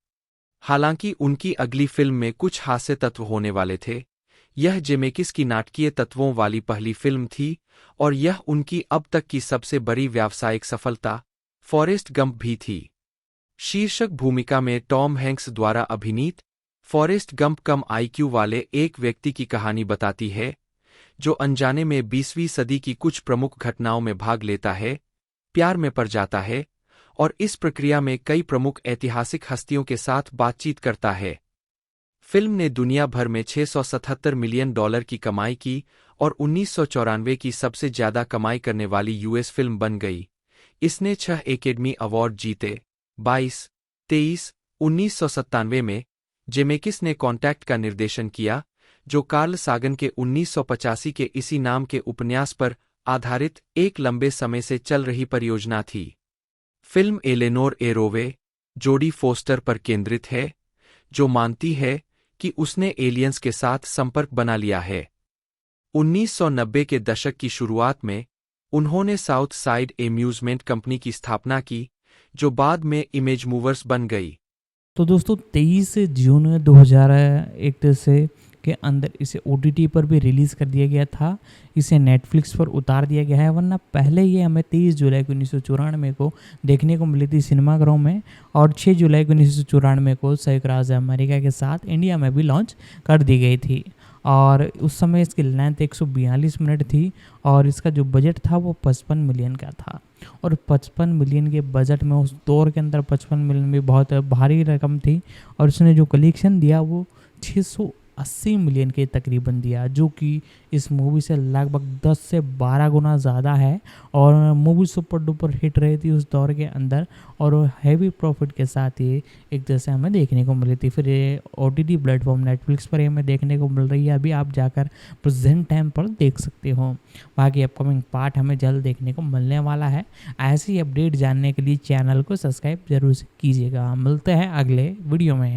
हालांकि उनकी अगली फिल्म में कुछ हास्य तत्व होने वाले थे, यह जेमेकिस की नाटकीय तत्वों वाली पहली फिल्म थी और यह उनकी अब तक की सबसे बड़ी व्यावसायिक सफलता फॉरेस्ट गंप भी थी। शीर्षक भूमिका में टॉम हैंक्स द्वारा अभिनीत फॉरेस्ट गंप कम आईक्यू वाले एक व्यक्ति की कहानी बताती है जो अनजाने में 20वीं सदी की कुछ प्रमुख घटनाओं में भाग लेता है, प्यार में पड़ जाता है और इस प्रक्रिया में कई प्रमुख ऐतिहासिक हस्तियों के साथ बातचीत करता है। फिल्म ने दुनिया भर में $677 मिलियन की कमाई की और 1994 की सबसे ज्यादा कमाई करने वाली यूएस फिल्म बन गई। इसने 6 एकेडमी अवार्ड जीते। 22, 23, 1997 में जेमेकिस ने कॉन्टैक्ट का निर्देशन किया, जो कार्ल सागन के 1985 के इसी नाम के उपन्यास पर आधारित एक लंबे समय से चल रही परियोजना थी। फिल्म एलेनोर एरोवे, जोडी फोस्टर पर केंद्रित है, जो मानती है कि उसने एलियंस के साथ संपर्क बना लिया है। 1990 के दशक की शुरुआत में उन्होंने साउथ साइड एम्यूजमेंट कंपनी की स्थापना की, जो बाद में इमेज मूवर्स बन गई।
तो दोस्तों 23 जून 2001 से के अंदर इसे OTT पर भी रिलीज़ कर दिया गया था। इसे नेटफ्लिक्स पर उतार दिया गया है, वरना पहले ये हमें 23 जुलाई 1994 को देखने को मिली थी सिनेमाघरों में, और 6 जुलाई 1994 को संयुक्त राज्य अमेरिका के साथ इंडिया में भी लॉन्च कर दी गई थी। और उस समय इसकी लेंथ 142 मिनट थी और इसका जो बजट था वो 55 मिलियन का था। और 55 मिलियन के बजट में उस दौर के अंदर 55 मिलियन भी बहुत भारी रकम थी। और उसने जो कलेक्शन दिया वो 680 मिलियन के तकरीबन दिया, जो कि इस मूवी से लगभग 10 से 12 गुना ज़्यादा है। और मूवी सुपर डुपर हिट रही थी उस दौर के अंदर, और हैवी प्रॉफिट के साथ ये एक जैसे हमें देखने को मिली थी। फिर ये OTT प्लेटफॉर्म नेटफ्लिक्स पर हमें देखने को मिल रही है, अभी आप जाकर प्रेजेंट टाइम पर देख सकते हो। बाकी अपकमिंग पार्ट हमें जल्द देखने को मिलने वाला है। ऐसी अपडेट जानने के लिए चैनल को सब्सक्राइब जरूर कीजिएगा। मिलते हैं अगले वीडियो में।